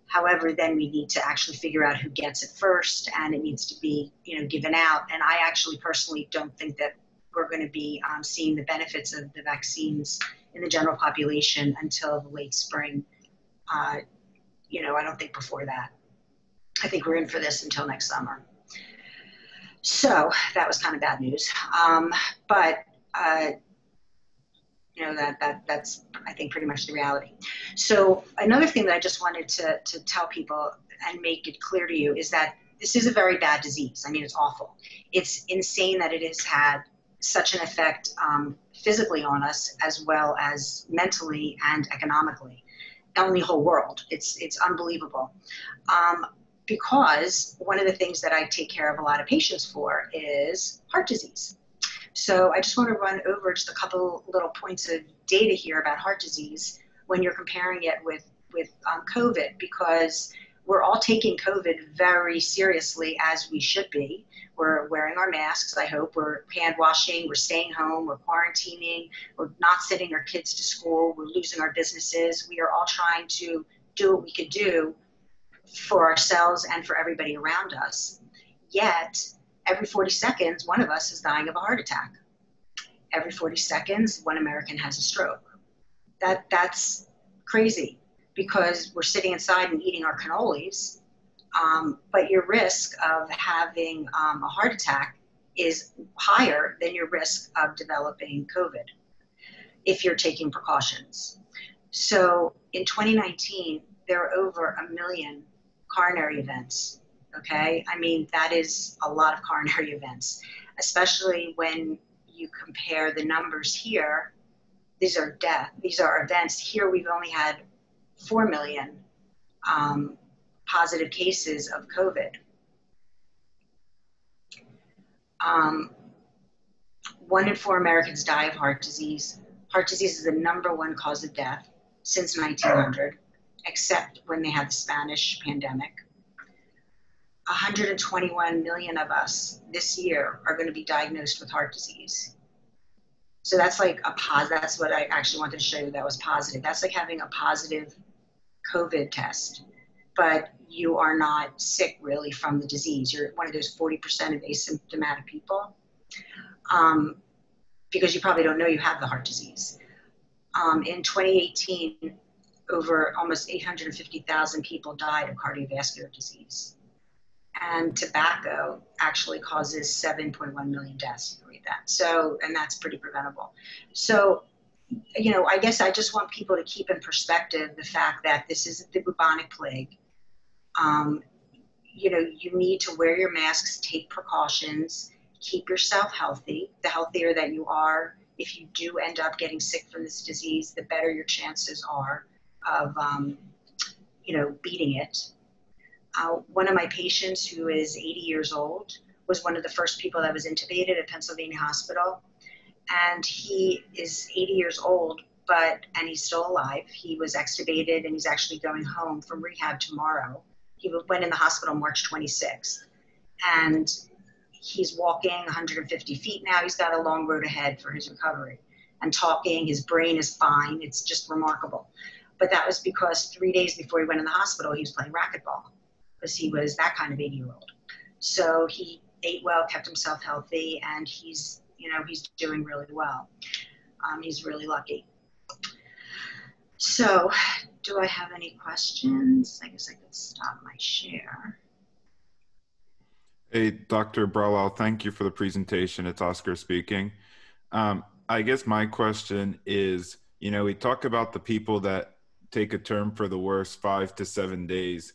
However, then we need to actually figure out who gets it first, and it needs to be, given out. And I actually personally don't think that we're going to be seeing the benefits of the vaccines in the general population until the late spring. I don't think before that. I think we're in for this until next summer. So that was kind of bad news. That's, I think, pretty much the reality. So another thing that I just wanted to tell people and make it clear to you is that this is a very bad disease. I mean, it's awful. It's insane that it has had such an effect physically on us, as well as mentally and economically, on the whole world. It's unbelievable. Because one of the things that I take care of a lot of patients for is heart disease. So I just want to run over just a couple little points of data here about heart disease when you're comparing it with COVID, because we're all taking COVID very seriously, as we should be. We're wearing our masks, I hope. We're hand washing, we're staying home, we're quarantining, we're not sending our kids to school, we're losing our businesses. We are all trying to do what we could do for ourselves and for everybody around us. Yet, every 40 seconds, one of us is dying of a heart attack. Every 40 seconds, one American has a stroke. That's crazy, because we're sitting inside and eating our cannolis, but your risk of having a heart attack is higher than your risk of developing COVID if you're taking precautions. So in 2019, there were over 1 million coronary events, okay? I mean, that is a lot of coronary events, especially when you compare the numbers here. These are events. Here we've only had 4 million positive cases of COVID. 1 in 4 Americans die of heart disease. Heart disease is the #1 cause of death since 1900, except when they had the Spanish pandemic. 121 million of us this year are going to be diagnosed with heart disease. So that's like that's what I actually wanted to show you that was positive. That's like having a positive COVID test, but you are not sick really from the disease. You're one of those 40% of asymptomatic people, because you probably don't know you have the heart disease. In 2018, over almost 850,000 people died of cardiovascular disease. And tobacco actually causes 7.1 million deaths. You read that. So, and that's pretty preventable. So, I guess I just want people to keep in perspective the fact that this isn't the bubonic plague. You need to wear your masks, take precautions, keep yourself healthy. The healthier that you are, if you do end up getting sick from this disease, the better your chances are of, beating it. One of my patients, who is 80 years old, was one of the first people that was intubated at Pennsylvania Hospital. And he is 80 years old, and he's still alive. He was extubated, and he's actually going home from rehab tomorrow. He went in the hospital March 26th. And he's walking 150 feet now. He's got a long road ahead for his recovery. And talking, his brain is fine. It's just remarkable. But that was because 3 days before he went in the hospital, he was playing racquetball, because he was that kind of 80-year-old. So he ate well, kept himself healthy, and he's doing really well. He's really lucky. So, do I have any questions? I guess I could stop my share. Hey, Dr. Bralow, thank you for the presentation. It's Oscar speaking. I guess my question is, we talk about the people that take a term for the worst 5 to 7 days.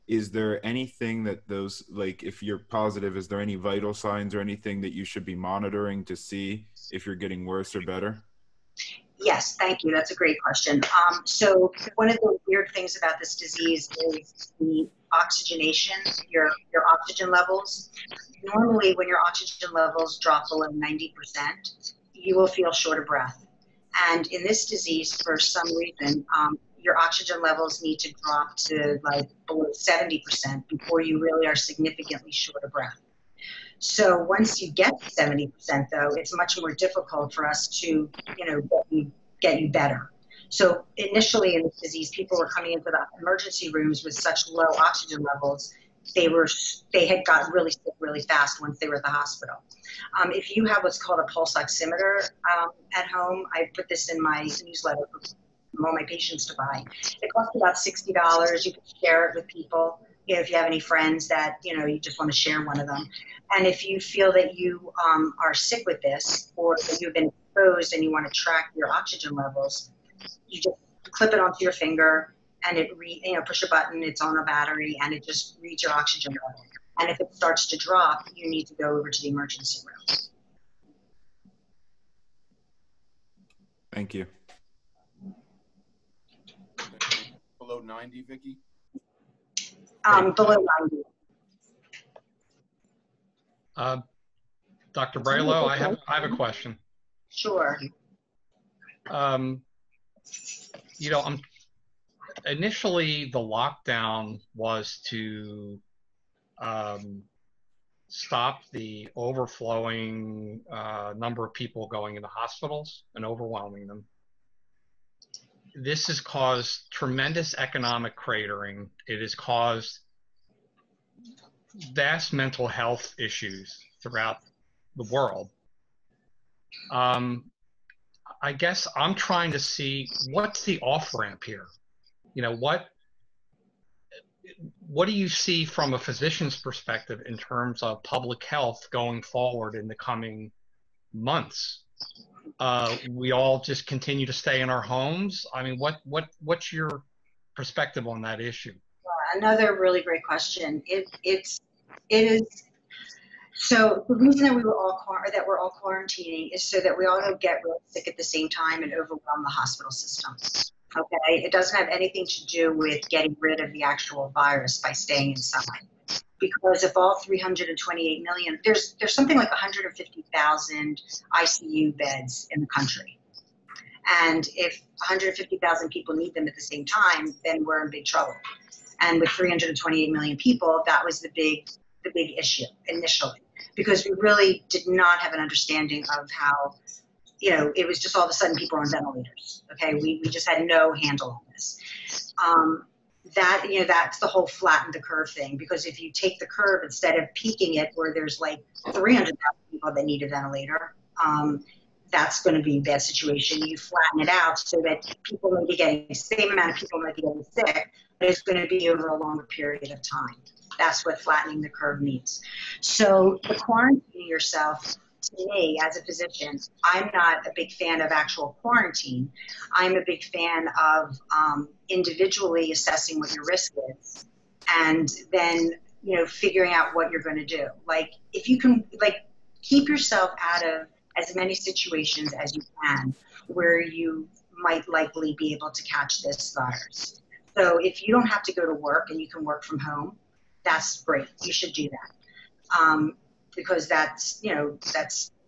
Is there anything that those, like if you're positive, is there any vital signs or anything that you should be monitoring to see if you're getting worse or better? Yes, thank you. That's a great question. So one of the weird things about this disease is the oxygenation, your oxygen levels. Normally, when your oxygen levels drop below 90%, you will feel short of breath. And in this disease, for some reason, your oxygen levels need to drop to like below 70% before you really are significantly short of breath. So once you get to 70%, though, it's much more difficult for us to, get you better. So initially in this disease, people were coming into the emergency rooms with such low oxygen levels, they had got really sick really fast once they were at the hospital. If you have what's called a pulse oximeter at home, I put this in my newsletter for all my patients to buy. It costs about $60. You can share it with people. You know, if you have any friends that, you know, you just want to share one of them. And if you feel that you are sick with this, or that you've been exposed and you want to track your oxygen levels, you just clip it onto your finger, and it push a button, it's on a battery, and it just reads your oxygen level. And if it starts to drop, you need to go over to the emergency room. Thank you. Below 90, Vicki? Below 90. Dr. Bralow, I have a question. Sure. You know, initially the lockdown was to stop the overflowing number of people going into hospitals and overwhelming them. This has caused tremendous economic cratering. It has caused vast mental health issues throughout the world. I guess I'm trying to see what's the off-ramp here. You know, what do you see from a physician's perspective in terms of public health going forward in the coming months? We all just continue to stay in our homes? I mean, what's your perspective on that issue? Another really great question. It is. So the reason that we're all quarantining is so that we all don't get really sick at the same time and overwhelm the hospital system. Okay, it doesn't have anything to do with getting rid of the actual virus by staying inside. Because if all 328 million, there's something like 150,000 ICU beds in the country. And if 150,000 people need them at the same time, then we're in big trouble. And with 328 million people, that was the big issue initially, because we really did not have an understanding of how, you know, it was just all of a sudden people were on ventilators. Okay, we just had no handle on this. That's the whole flatten the curve thing, because if you take the curve instead of peaking it where there's like 300,000 people that need a ventilator, that's going to be a bad situation. You flatten it out so that people may be getting the same amount of people might be getting sick, but it's going to be over a longer period of time. That's what flattening the curve means. So the quarantining yourself, to me as a physician, I'm not a big fan of actual quarantine. I'm a big fan of individually assessing what your risk is, and then, you know, figuring out what you're going to do. Like, if you can, like, keep yourself out of as many situations as you can where you might likely be able to catch this virus. So if you don't have to go to work and you can work from home, that's great. You should do that. Because that's, you know,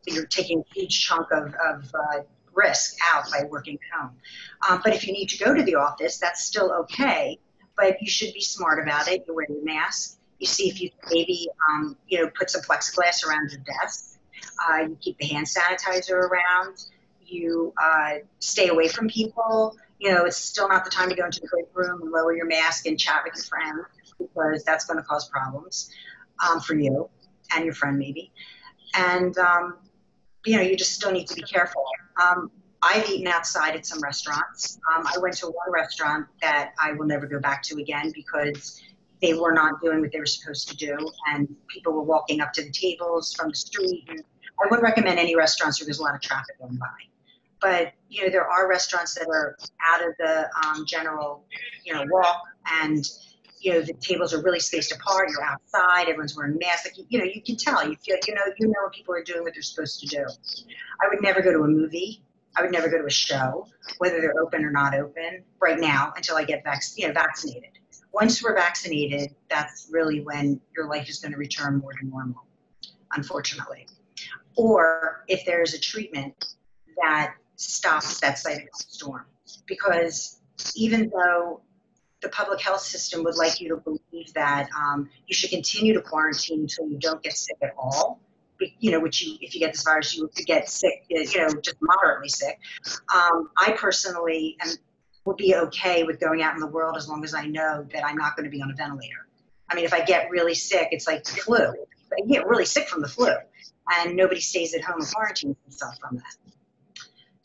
you're taking a huge chunk of risk out by working at home. But if you need to go to the office, that's still okay, but you should be smart about it. You wear your mask. You see if you maybe, you know, put some plexiglass around your desk. You keep the hand sanitizer around. You stay away from people. You know, it's still not the time to go into the break room and lower your mask and chat with your friend, because that's going to cause problems for you and your friend maybe. And, you know, you just still need to be careful. I've eaten outside at some restaurants. I went to one restaurant that I will never go back to again because they were not doing what they were supposed to do, and people were walking up to the tables from the street. And I wouldn't recommend any restaurants where there's a lot of traffic going by. But, you know, there are restaurants that are out of the general, you know, walk, and, you know, the tables are really spaced apart. You're outside. Everyone's wearing masks. Like, you know, you can tell. You feel, you know when people are doing what they're supposed to do. I would never go to a movie. I would never go to a show, whether they're open or not open, right now until I get vaccinated. Once we're vaccinated, that's really when your life is going to return more to normal, unfortunately. Or if there's a treatment that stops that cytokine storm. Because even though the public health system would like you to believe that you should continue to quarantine until you don't get sick at all, you know, which if you get this virus, you could get sick, you know, just moderately sick. I personally would be okay with going out in the world as long as I know that I'm not going to be on a ventilator. I mean, if I get really sick, it's like the flu. I get really sick from the flu, and nobody stays at home and quarantines themselves from that.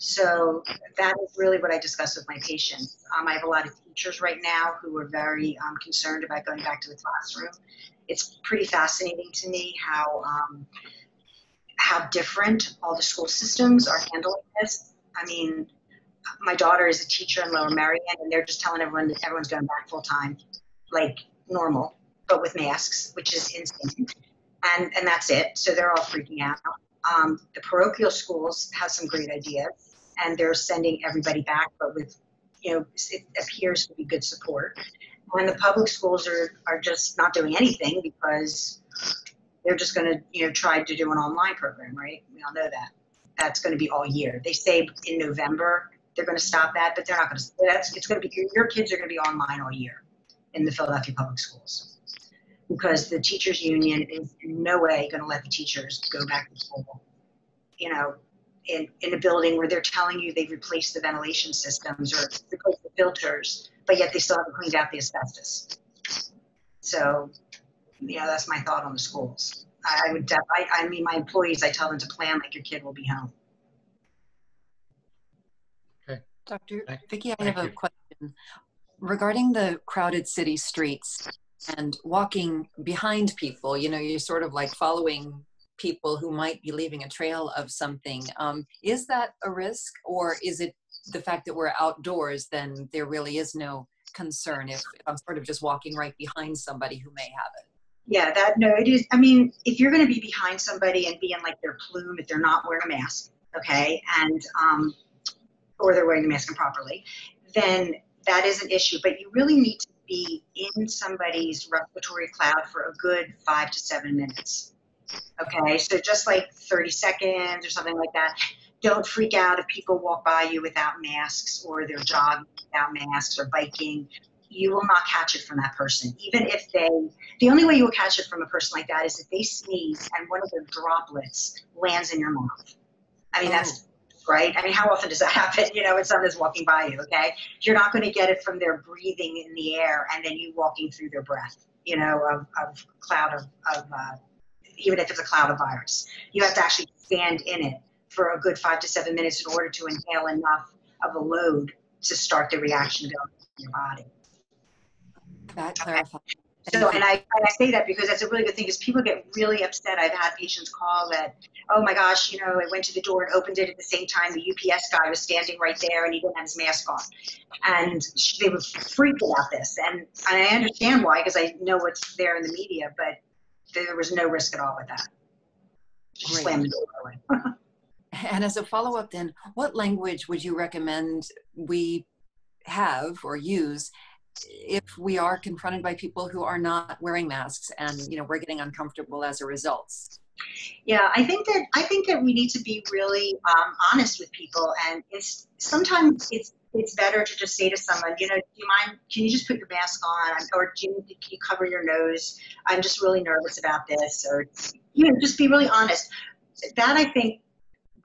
So that is really what I discuss with my patients. I have a lot of teachers right now who are very concerned about going back to the classroom. It's pretty fascinating to me how different all the school systems are handling this. I mean, my daughter is a teacher in Lower Merion, and they're just telling everyone that everyone's going back full time, like normal, but with masks, which is insane. And that's it. So they're all freaking out. The parochial schools have some great ideas, and they're sending everybody back, but with, it appears to be good support. And the public schools are just not doing anything because they're just going to, try to do an online program, right? We all know that. That's going to be all year. They say in November they're going to stop that, but they're not going to. It's going to be, your kids are going to be online all year in the Philadelphia public schools, because the teachers union is in no way going to let the teachers go back to school, in a building where they're telling you they've replaced the ventilation systems or replaced the filters, but yet they still haven't cleaned out the asbestos. So, that's my thought on the schools. I mean, my employees, I tell them to plan like your kid will be home. Okay. Dr. Vicki, I have a question regarding the crowded city streets and walking behind people. You're sort of like following people who might be leaving a trail of something. Is that a risk, or is it the fact that we're outdoors, then there really is no concern if I'm sort of just walking right behind somebody who may have it? Yeah, it is. I mean, if you're going to be behind somebody and be in like their plume, if they're not wearing a mask, okay, and or they're wearing the mask improperly, then that is an issue. But you really need to be in somebody's respiratory cloud for a good 5 to 7 minutes. Okay, so just like 30 seconds or something like that. Don't freak out if people walk by you without masks, or they're jogging without masks or biking. You will not catch it from that person. Even if the only way you will catch it from a person like that is if they sneeze and one of their droplets lands in your mouth. I mean, that's right. I mean, how often does that happen? When someone is walking by you, okay? You're not going to get it from their breathing in the air and then you walking through their breath, of cloud of even if it's a cloud of virus. You have to actually stand in it for a good 5 to 7 minutes in order to inhale enough of a load to start the reaction going in your body. That clarifies. So, and I say that because that's a really good thing, because people get really upset. I've had patients call that, oh my gosh, I went to the door and opened it at the same time. The UPS guy was standing right there and he didn't have his mask on. And they were freaked about this. And I understand why, because I know what's there in the media, but there was no risk at all with that. Just slam the door away. And as a follow-up then, what language would you recommend we have or use if we are confronted by people who are not wearing masks and we're getting uncomfortable as a result? Yeah, I think that we need to be really honest with people, and sometimes it's better to just say to someone, do you mind, can you just put your mask on, or can you cover your nose? I'm just really nervous about this, or just be really honest. That, I think,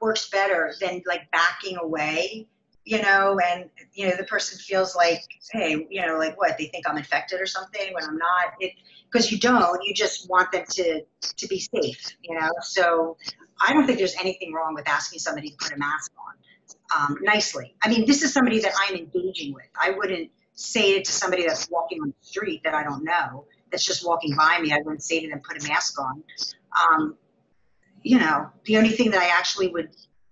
works better than like backing away. And, the person feels like, hey, like what, they think I'm infected or something when I'm not, because you don't, you just want them to be safe, So I don't think there's anything wrong with asking somebody to put a mask on nicely. I mean, this is somebody that I'm engaging with. I wouldn't say it to somebody that's walking on the street that I don't know, that's just walking by me. I wouldn't say to them, put a mask on. The only thing that I actually would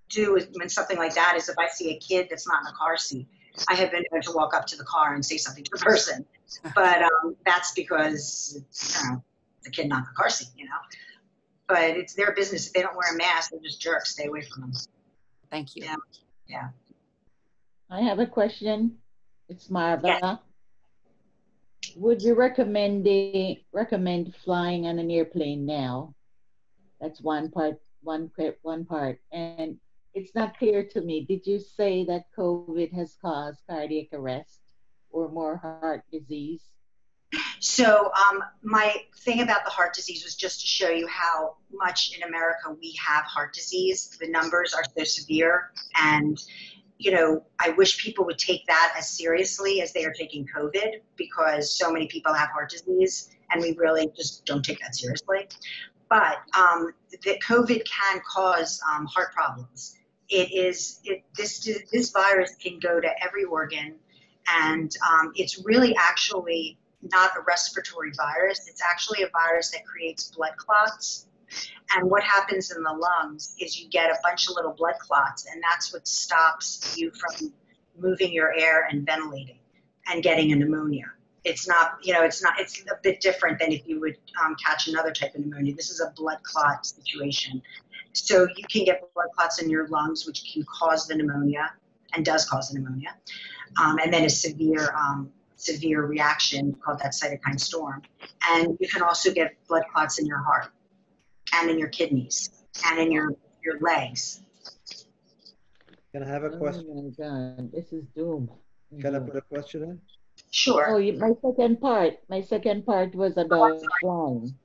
do when something like that is if I see a kid that's not in a car seat, I have been able to walk up to the car and say something to the person. But that's because the kid not in the car seat, But it's their business. If they don't wear a mask, they're just jerks. Stay away from them. Thank you. Yeah. I have a question. It's Marva. Yeah. Would you recommend flying on an airplane now? That's one part. And it's not clear to me. Did you say that COVID has caused cardiac arrest or more heart disease? So my thing about the heart disease was just to show you how much in America we have heart disease. The numbers are so severe, and I wish people would take that as seriously as they are taking COVID, because so many people have heart disease and we really just don't take that seriously. But that COVID can cause heart problems. this virus can go to every organ, and it's really actually not a respiratory virus. It's actually a virus that creates blood clots. And what happens in the lungs is you get a bunch of little blood clots, and that's what stops you from moving your air and ventilating and getting a pneumonia. It's not, it's a bit different than if you would catch another type of pneumonia. This is a blood clot situation. So you can get blood clots in your lungs, which can cause the pneumonia and does cause the pneumonia. And then a severe reaction called that cytokine storm. And you can also get blood clots in your heart and in your kidneys and in your legs. Can I have a question? Oh my God, this is doom. Can I put a question in? Sure. Oh, my second part was about flying.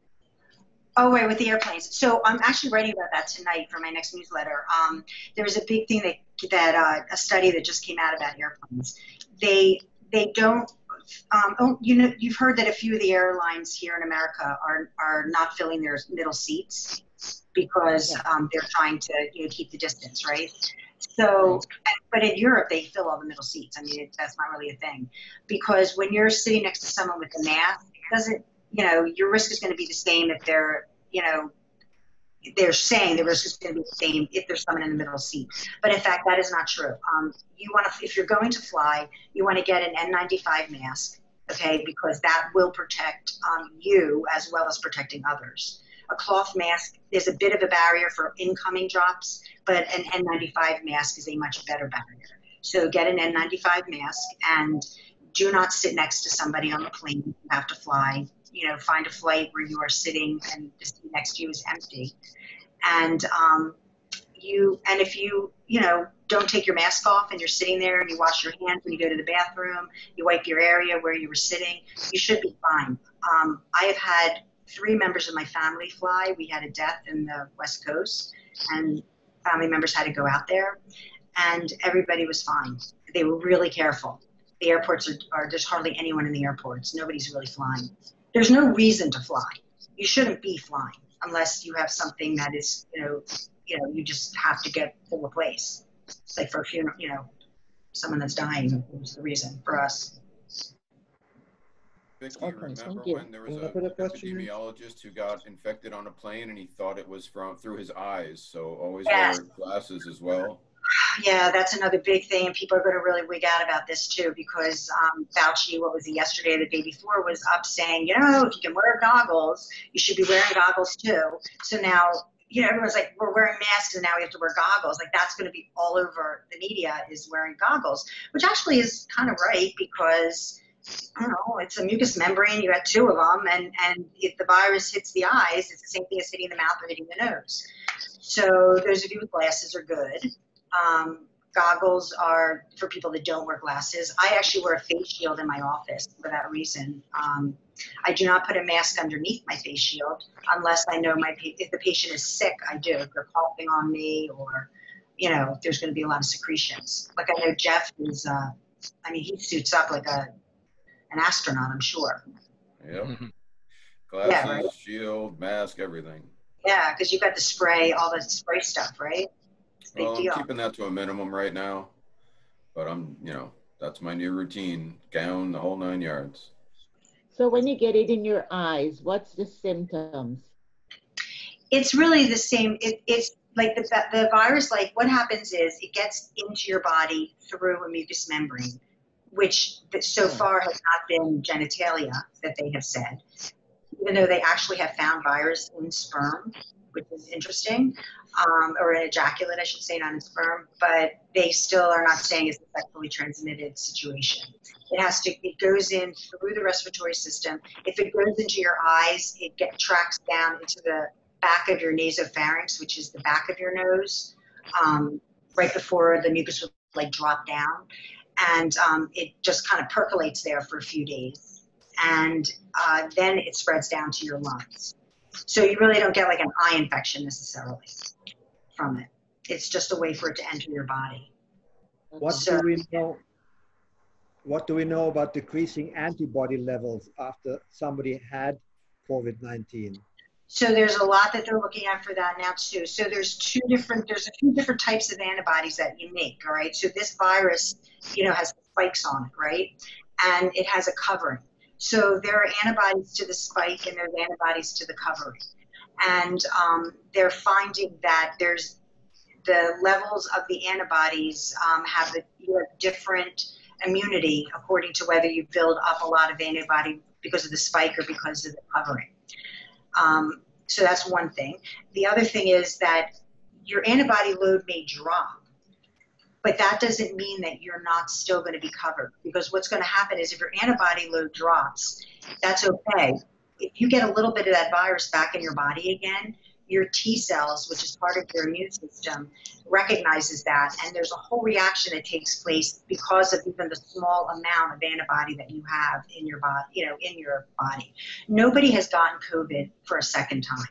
Oh, right, with the airplanes. So I'm actually writing about that tonight for my next newsletter. There was a big thing that a study that just came out about airplanes. They don't, you've heard that a few of the airlines here in America are not filling their middle seats because they're trying to keep the distance, right? So, but in Europe, they fill all the middle seats. I mean, that's not really a thing. Because when you're sitting next to someone with a mask, it doesn't, your risk is going to be the same if they're, they're saying the risk is going to be the same if there's someone in the middle seat. But in fact, that is not true. If you're going to fly, you want to get an N95 mask, okay, because that will protect you as well as protecting others. A cloth mask is a bit of a barrier for incoming drops, but an N95 mask is a much better barrier. So get an N95 mask and do not sit next to somebody on the plane. You have to fly. Find a flight where you are sitting and the seat next to you is empty. And if you don't take your mask off and you're sitting there and you wash your hands when you go to the bathroom, you wipe your area where you were sitting, you should be fine. I have had 3 members of my family fly. We had a death in the West Coast, and family members had to go out there, and everybody was fine. They were really careful. The airports there's hardly anyone in the airports. Nobody's really flying. There's no reason to fly. You shouldn't be flying unless you have something that is, you just have to get to a place. Like for a funeral, someone that's dying is the reason for us. Vicki, remember when there was an epidemiologist who got infected on a plane and he thought it was through his eyes, so always wear glasses as well? Yeah, that's another big thing, and people are going to really wig out about this too, because Fauci, what was it, yesterday or the day before, was up saying, if you can wear goggles, you should be wearing goggles too. So now, everyone's like, we're wearing masks and now we have to wear goggles. Like, that's going to be all over the media, is wearing goggles, which actually is kind of right, because I don't know, it's a mucous membrane. You got 2 of them, and if the virus hits the eyes, it's the same thing as hitting the mouth or hitting the nose. So those of you with glasses are good. Goggles are for people that don't wear glasses. I actually wear a face shield in my office for that reason. I do not put a mask underneath my face shield unless I know if the patient is sick. I do. If they're coughing on me, or if there's going to be a lot of secretions. Like I know Jeff is. He suits up like an astronaut, I'm sure. Yep. Glasses, shield, mask, everything. Yeah, because you've got the spray, all the spray stuff, right? Well, I'm keeping that to a minimum right now, but that's my new routine, gown, the whole 9 yards. So when you get it in your eyes, what's the symptoms? It's really the same. It's like the virus, like what happens is it gets into your body through a mucous membrane, which so far has not been genitalia that they have said, even though they actually have found virus in sperm, which is interesting, or an ejaculate, I should say, not in sperm, but they still are not saying it's a sexually transmitted situation. It goes in through the respiratory system. If it goes into your eyes, it tracks down into the back of your nasopharynx, which is the back of your nose, right before the mucus would drop down. And it just kind of percolates there for a few days. And then it spreads down to your lungs. So you really don't get like an eye infection necessarily from it. It's just a way for it to enter your body. What do we know about decreasing antibody levels after somebody had COVID-19? So there's a lot that they're looking at for that now too. So there's a few different types of antibodies that you make, all right? So this virus, has spikes on it, right? And it has a covering. So there are antibodies to the spike and there's antibodies to the covering. And they're finding that there's the levels of the antibodies have different immunity according to whether you build up a lot of antibody because of the spike or because of the covering. So that's one thing. The other thing is that your antibody load may drop, but that doesn't mean that you're not still going to be covered, because what's going to happen is if your antibody load drops, that's okay. If you get a little bit of that virus back in your body again, your T cells, which is part of your immune system, recognizes that, and there's a whole reaction that takes place because of even the small amount of antibody that you have in your body, Nobody has gotten COVID for a second time.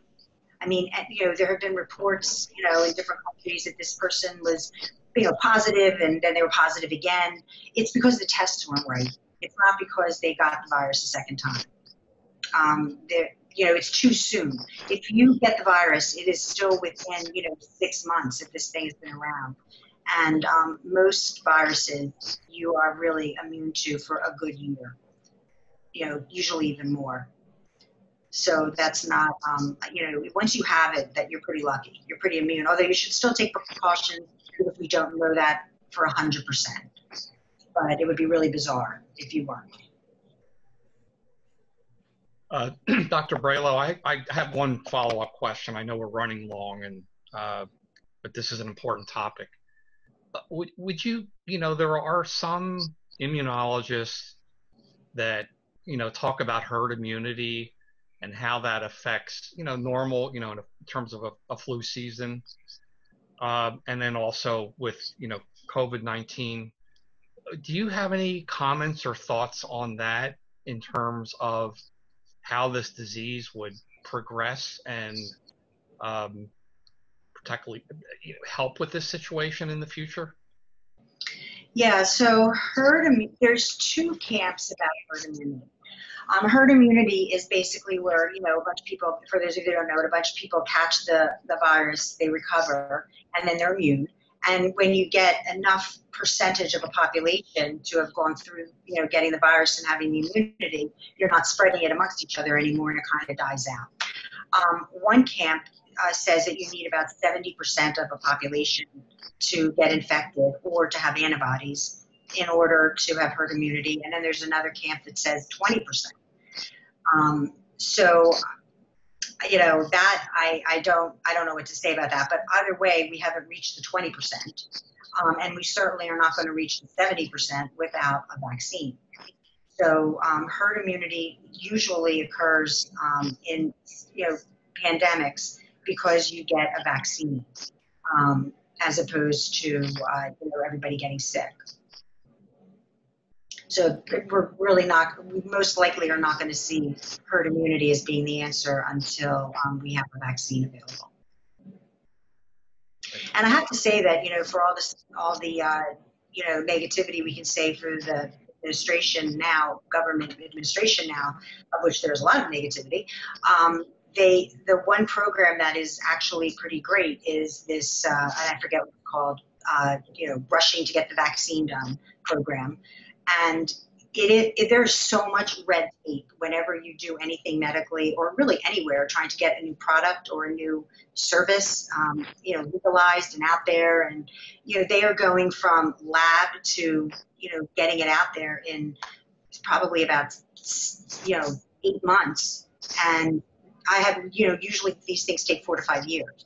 I mean, there have been reports, in different countries that this person was, positive and then they were positive again. It's because the tests weren't right. It's not because they got the virus a second time. It's too soon. If you get the virus, it is still within, 6 months if this thing has been around. And most viruses you are really immune to for a good year, usually even more. So that's not, once you have it, that you're pretty lucky. You're pretty immune, although you should still take precautions if we don't know that for 100%. But it would be really bizarre if you weren't. Dr. Bralow, I have one follow-up question. I know we're running long, and but this is an important topic. Would you, there are some immunologists that, talk about herd immunity and how that affects, normal, in terms of a flu season, and then also with, COVID-19. Do you have any comments or thoughts on that in terms of how this disease would progress and particularly help with this situation in the future? Yeah, so there's two camps about herd immunity. Herd immunity is basically where, a bunch of people, for those of you who don't know it, a bunch of people catch the virus, they recover, and then they're immune. And when you get enough percentage of a population to have gone through, getting the virus and having the immunity, you're not spreading it amongst each other anymore, and it kind of dies out. One camp says that you need about 70% of a population to get infected or to have antibodies in order to have herd immunity. And then there's another camp that says 20%. That I don't know what to say about that, but either way, we haven't reached the 20%. And we certainly are not going to reach the 70% without a vaccine. So herd immunity usually occurs in, pandemics because you get a vaccine as opposed to, everybody getting sick. So we most likely are not going to see herd immunity as being the answer until we have a vaccine available. And I have to say that, for all the negativity we can say for the administration now, government administration now, of which there's a lot of negativity, the one program that is actually pretty great is this, I forget what it's called, rushing to get the vaccine done program. And there's so much red tape whenever you do anything medically or really anywhere trying to get a new product or a new service, legalized and out there. And, they are going from lab to, getting it out there in probably about, 8 months. And I have, usually these things take 4 to 5 years.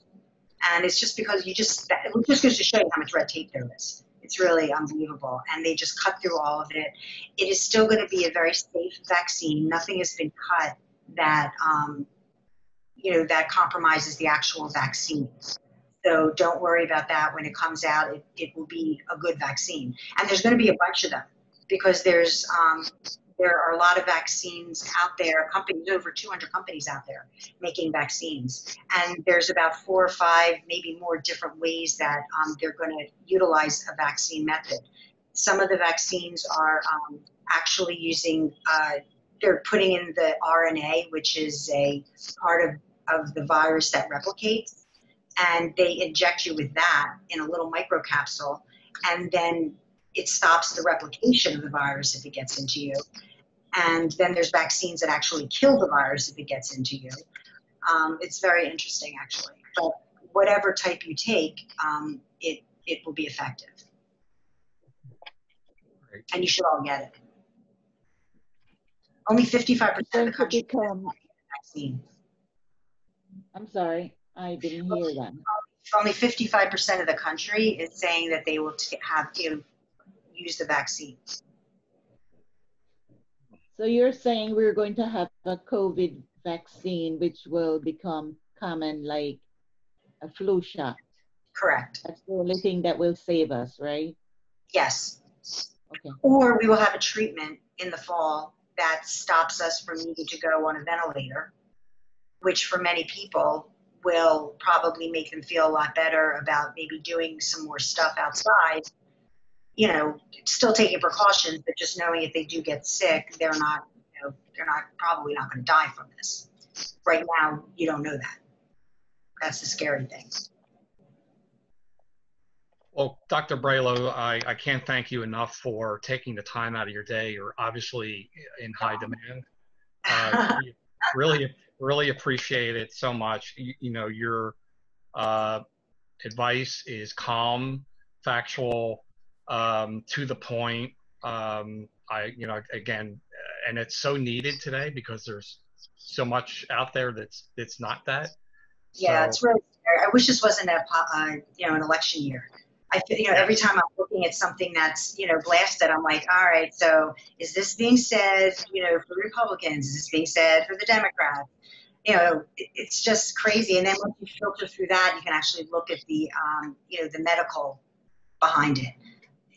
And it's just because it just goes to show you how much red tape there is. It's really unbelievable. And they just cut through all of it. It is still going to be a very safe vaccine. Nothing has been cut that, that compromises the actual vaccine. So don't worry about that. When it comes out, it will be a good vaccine. And there's going to be a bunch of them because there are a lot of vaccines out there, over 200 companies out there making vaccines. And there's about 4 or 5, maybe more different ways that they're going to utilize a vaccine method. Some of the vaccines are actually using, they're putting in the RNA, which is a part of of the virus that replicates, and they inject you with that in a little microcapsule, and then it stops the replication of the virus if it gets into you. And then there's vaccines that actually kill the virus if it gets into you. It's very interesting, actually. But whatever type you take, it will be effective. Great. And you should all get it. Only 55% of the country has a vaccine. I'm sorry, I didn't hear that. Only 55% of the country is saying that they will use the vaccine. So you're saying we're going to have a COVID vaccine, which will become common like a flu shot? Correct. That's the only thing that will save us, right? Yes. Okay. Or we will have a treatment in the fall that stops us from needing to go on a ventilator, which for many people will probably make them feel a lot better about maybe doing some more stuff outside, you know, still taking precautions, but just knowing if they do get sick, they're not, you know, probably not going to die from this. Right now, you don't know that. That's the scary thing. Well, Dr. Bralow, I can't thank you enough for taking the time out of your day. You're obviously in high demand. Really appreciate it so much. You know, your advice is calm, factual, to the point. You know, again, and it's so needed today because there's so much out there that's not that. Yeah, it's really scary. I wish this wasn't you know, an election year. I feel, you know, every time I'm looking at something that's, you know, blasted, I'm like, all right, so is this being said, you know, for Republicans? Is this being said for the Democrats? You know, it's just crazy. And then once you filter through that, you can actually look at the, you know, the medical behind it.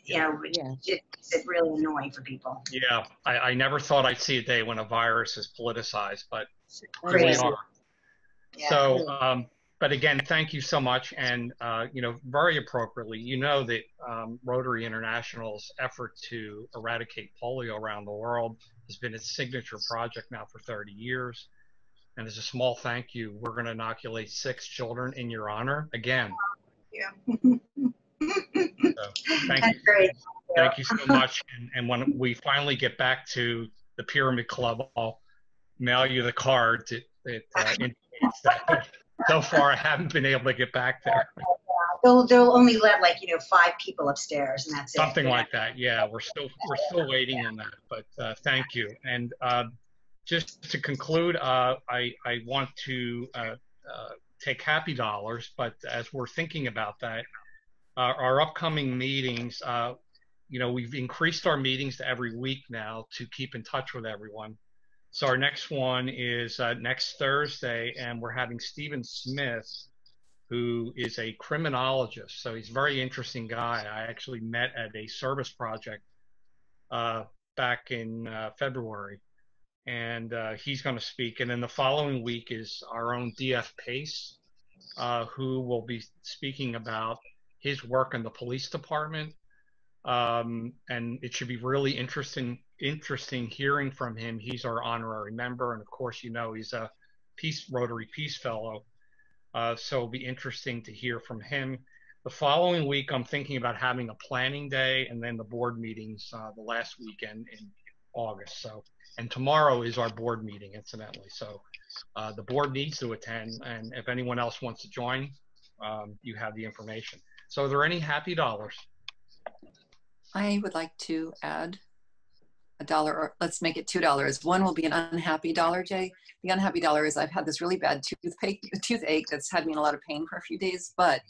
You know, which it's really annoying for people. Yeah, I never thought I'd see a day when a virus is politicized, but here we are. Yeah. So, but again, thank you so much. And, you know, very appropriately, you know that Rotary International's effort to eradicate polio around the world has been its signature project now for 30 years. And as a small thank you, we're going to inoculate 6 children in your honor again. Yeah. So, thank you so much. And when we finally get back to the Pyramid Club, I'll mail you the card that indicates that. So far, I haven't been able to get back there. They'll only let, like, you know, 5 people upstairs, and that's Something it. like that. Yeah, we're still waiting on that. But thank you. And just to conclude, I want to take happy dollars. But as we're thinking about that, our upcoming meetings, you know, we've increased our meetings to every week now to keep in touch with everyone. So our next one is next Thursday, and we're having Stephen Smith, who is a criminologist. So he's a very interesting guy. I actually met at a service project back in February, and he's going to speak. And then the following week is our own DF Pace, who will be speaking about his work in the police department. And it should be really interesting hearing from him. He's our honorary member, and of course, you know, he's a Rotary Peace Fellow. So it'll be interesting to hear from him. The following week, I'm thinking about having a planning day and then the board meetings the last weekend in August. So, and tomorrow is our board meeting, incidentally. So the board needs to attend, and if anyone else wants to join, you have the information. So are there any happy dollars? I would like to add $1, or let's make it $2. One will be an unhappy dollar, Jay. The unhappy dollar is I've had this really bad toothache that's had me in a lot of pain for a few days, but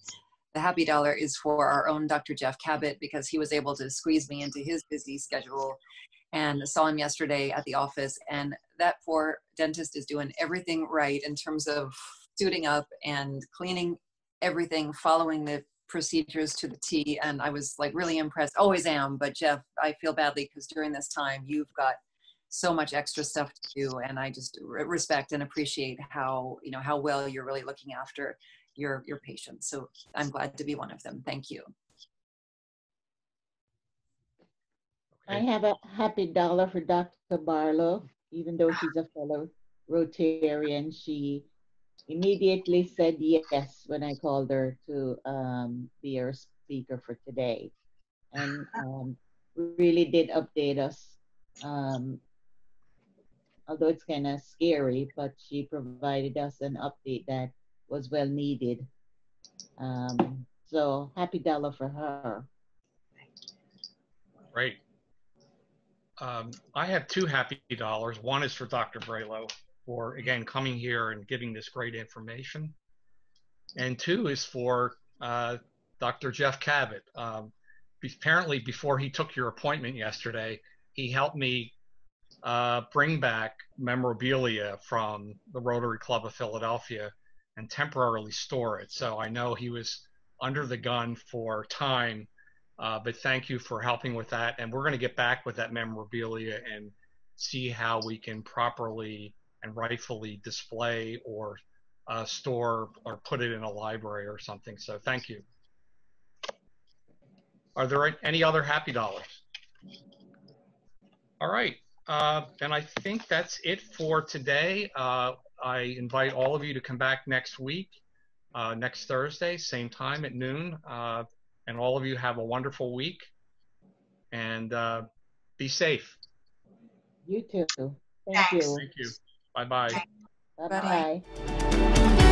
the happy dollar is for our own Dr. Jeff Cabot, because he was able to squeeze me into his busy schedule, and saw him yesterday at the office. And that poor dentist is doing everything right in terms of suiting up and cleaning everything, following the procedures to the T, and I was like really impressed. Always am, but Jeff, I feel badly because during this time you've got so much extra stuff to do, and I just respect and appreciate how, you know, how well you're really looking after your patients. So I'm glad to be one of them. Thank you. I have a happy dollar for Dr. Bralow, even though she's a fellow Rotarian. She immediately said yes when I called her to be our speaker for today, and really did update us. Although it's kind of scary, but she provided us an update that was well needed. So happy dollar for her. Great. I have two happy dollars. One is for Dr. Bralow for, again, coming here and giving this great information. And two is for Dr. Jeff Cabot. Apparently, before he took your appointment yesterday, he helped me bring back memorabilia from the Rotary Club of Philadelphia and temporarily store it. So I know he was under the gun for time, but thank you for helping with that. And we're going to get back with that memorabilia and see how we can properly and rightfully display or store or put it in a library or something. So thank you. Are there any other happy dollars? All right. And I think that's it for today. I invite all of you to come back next week, next Thursday, same time at noon. And all of you have a wonderful week and be safe. You too. Thank you. Thank you. Bye-bye. Bye-bye.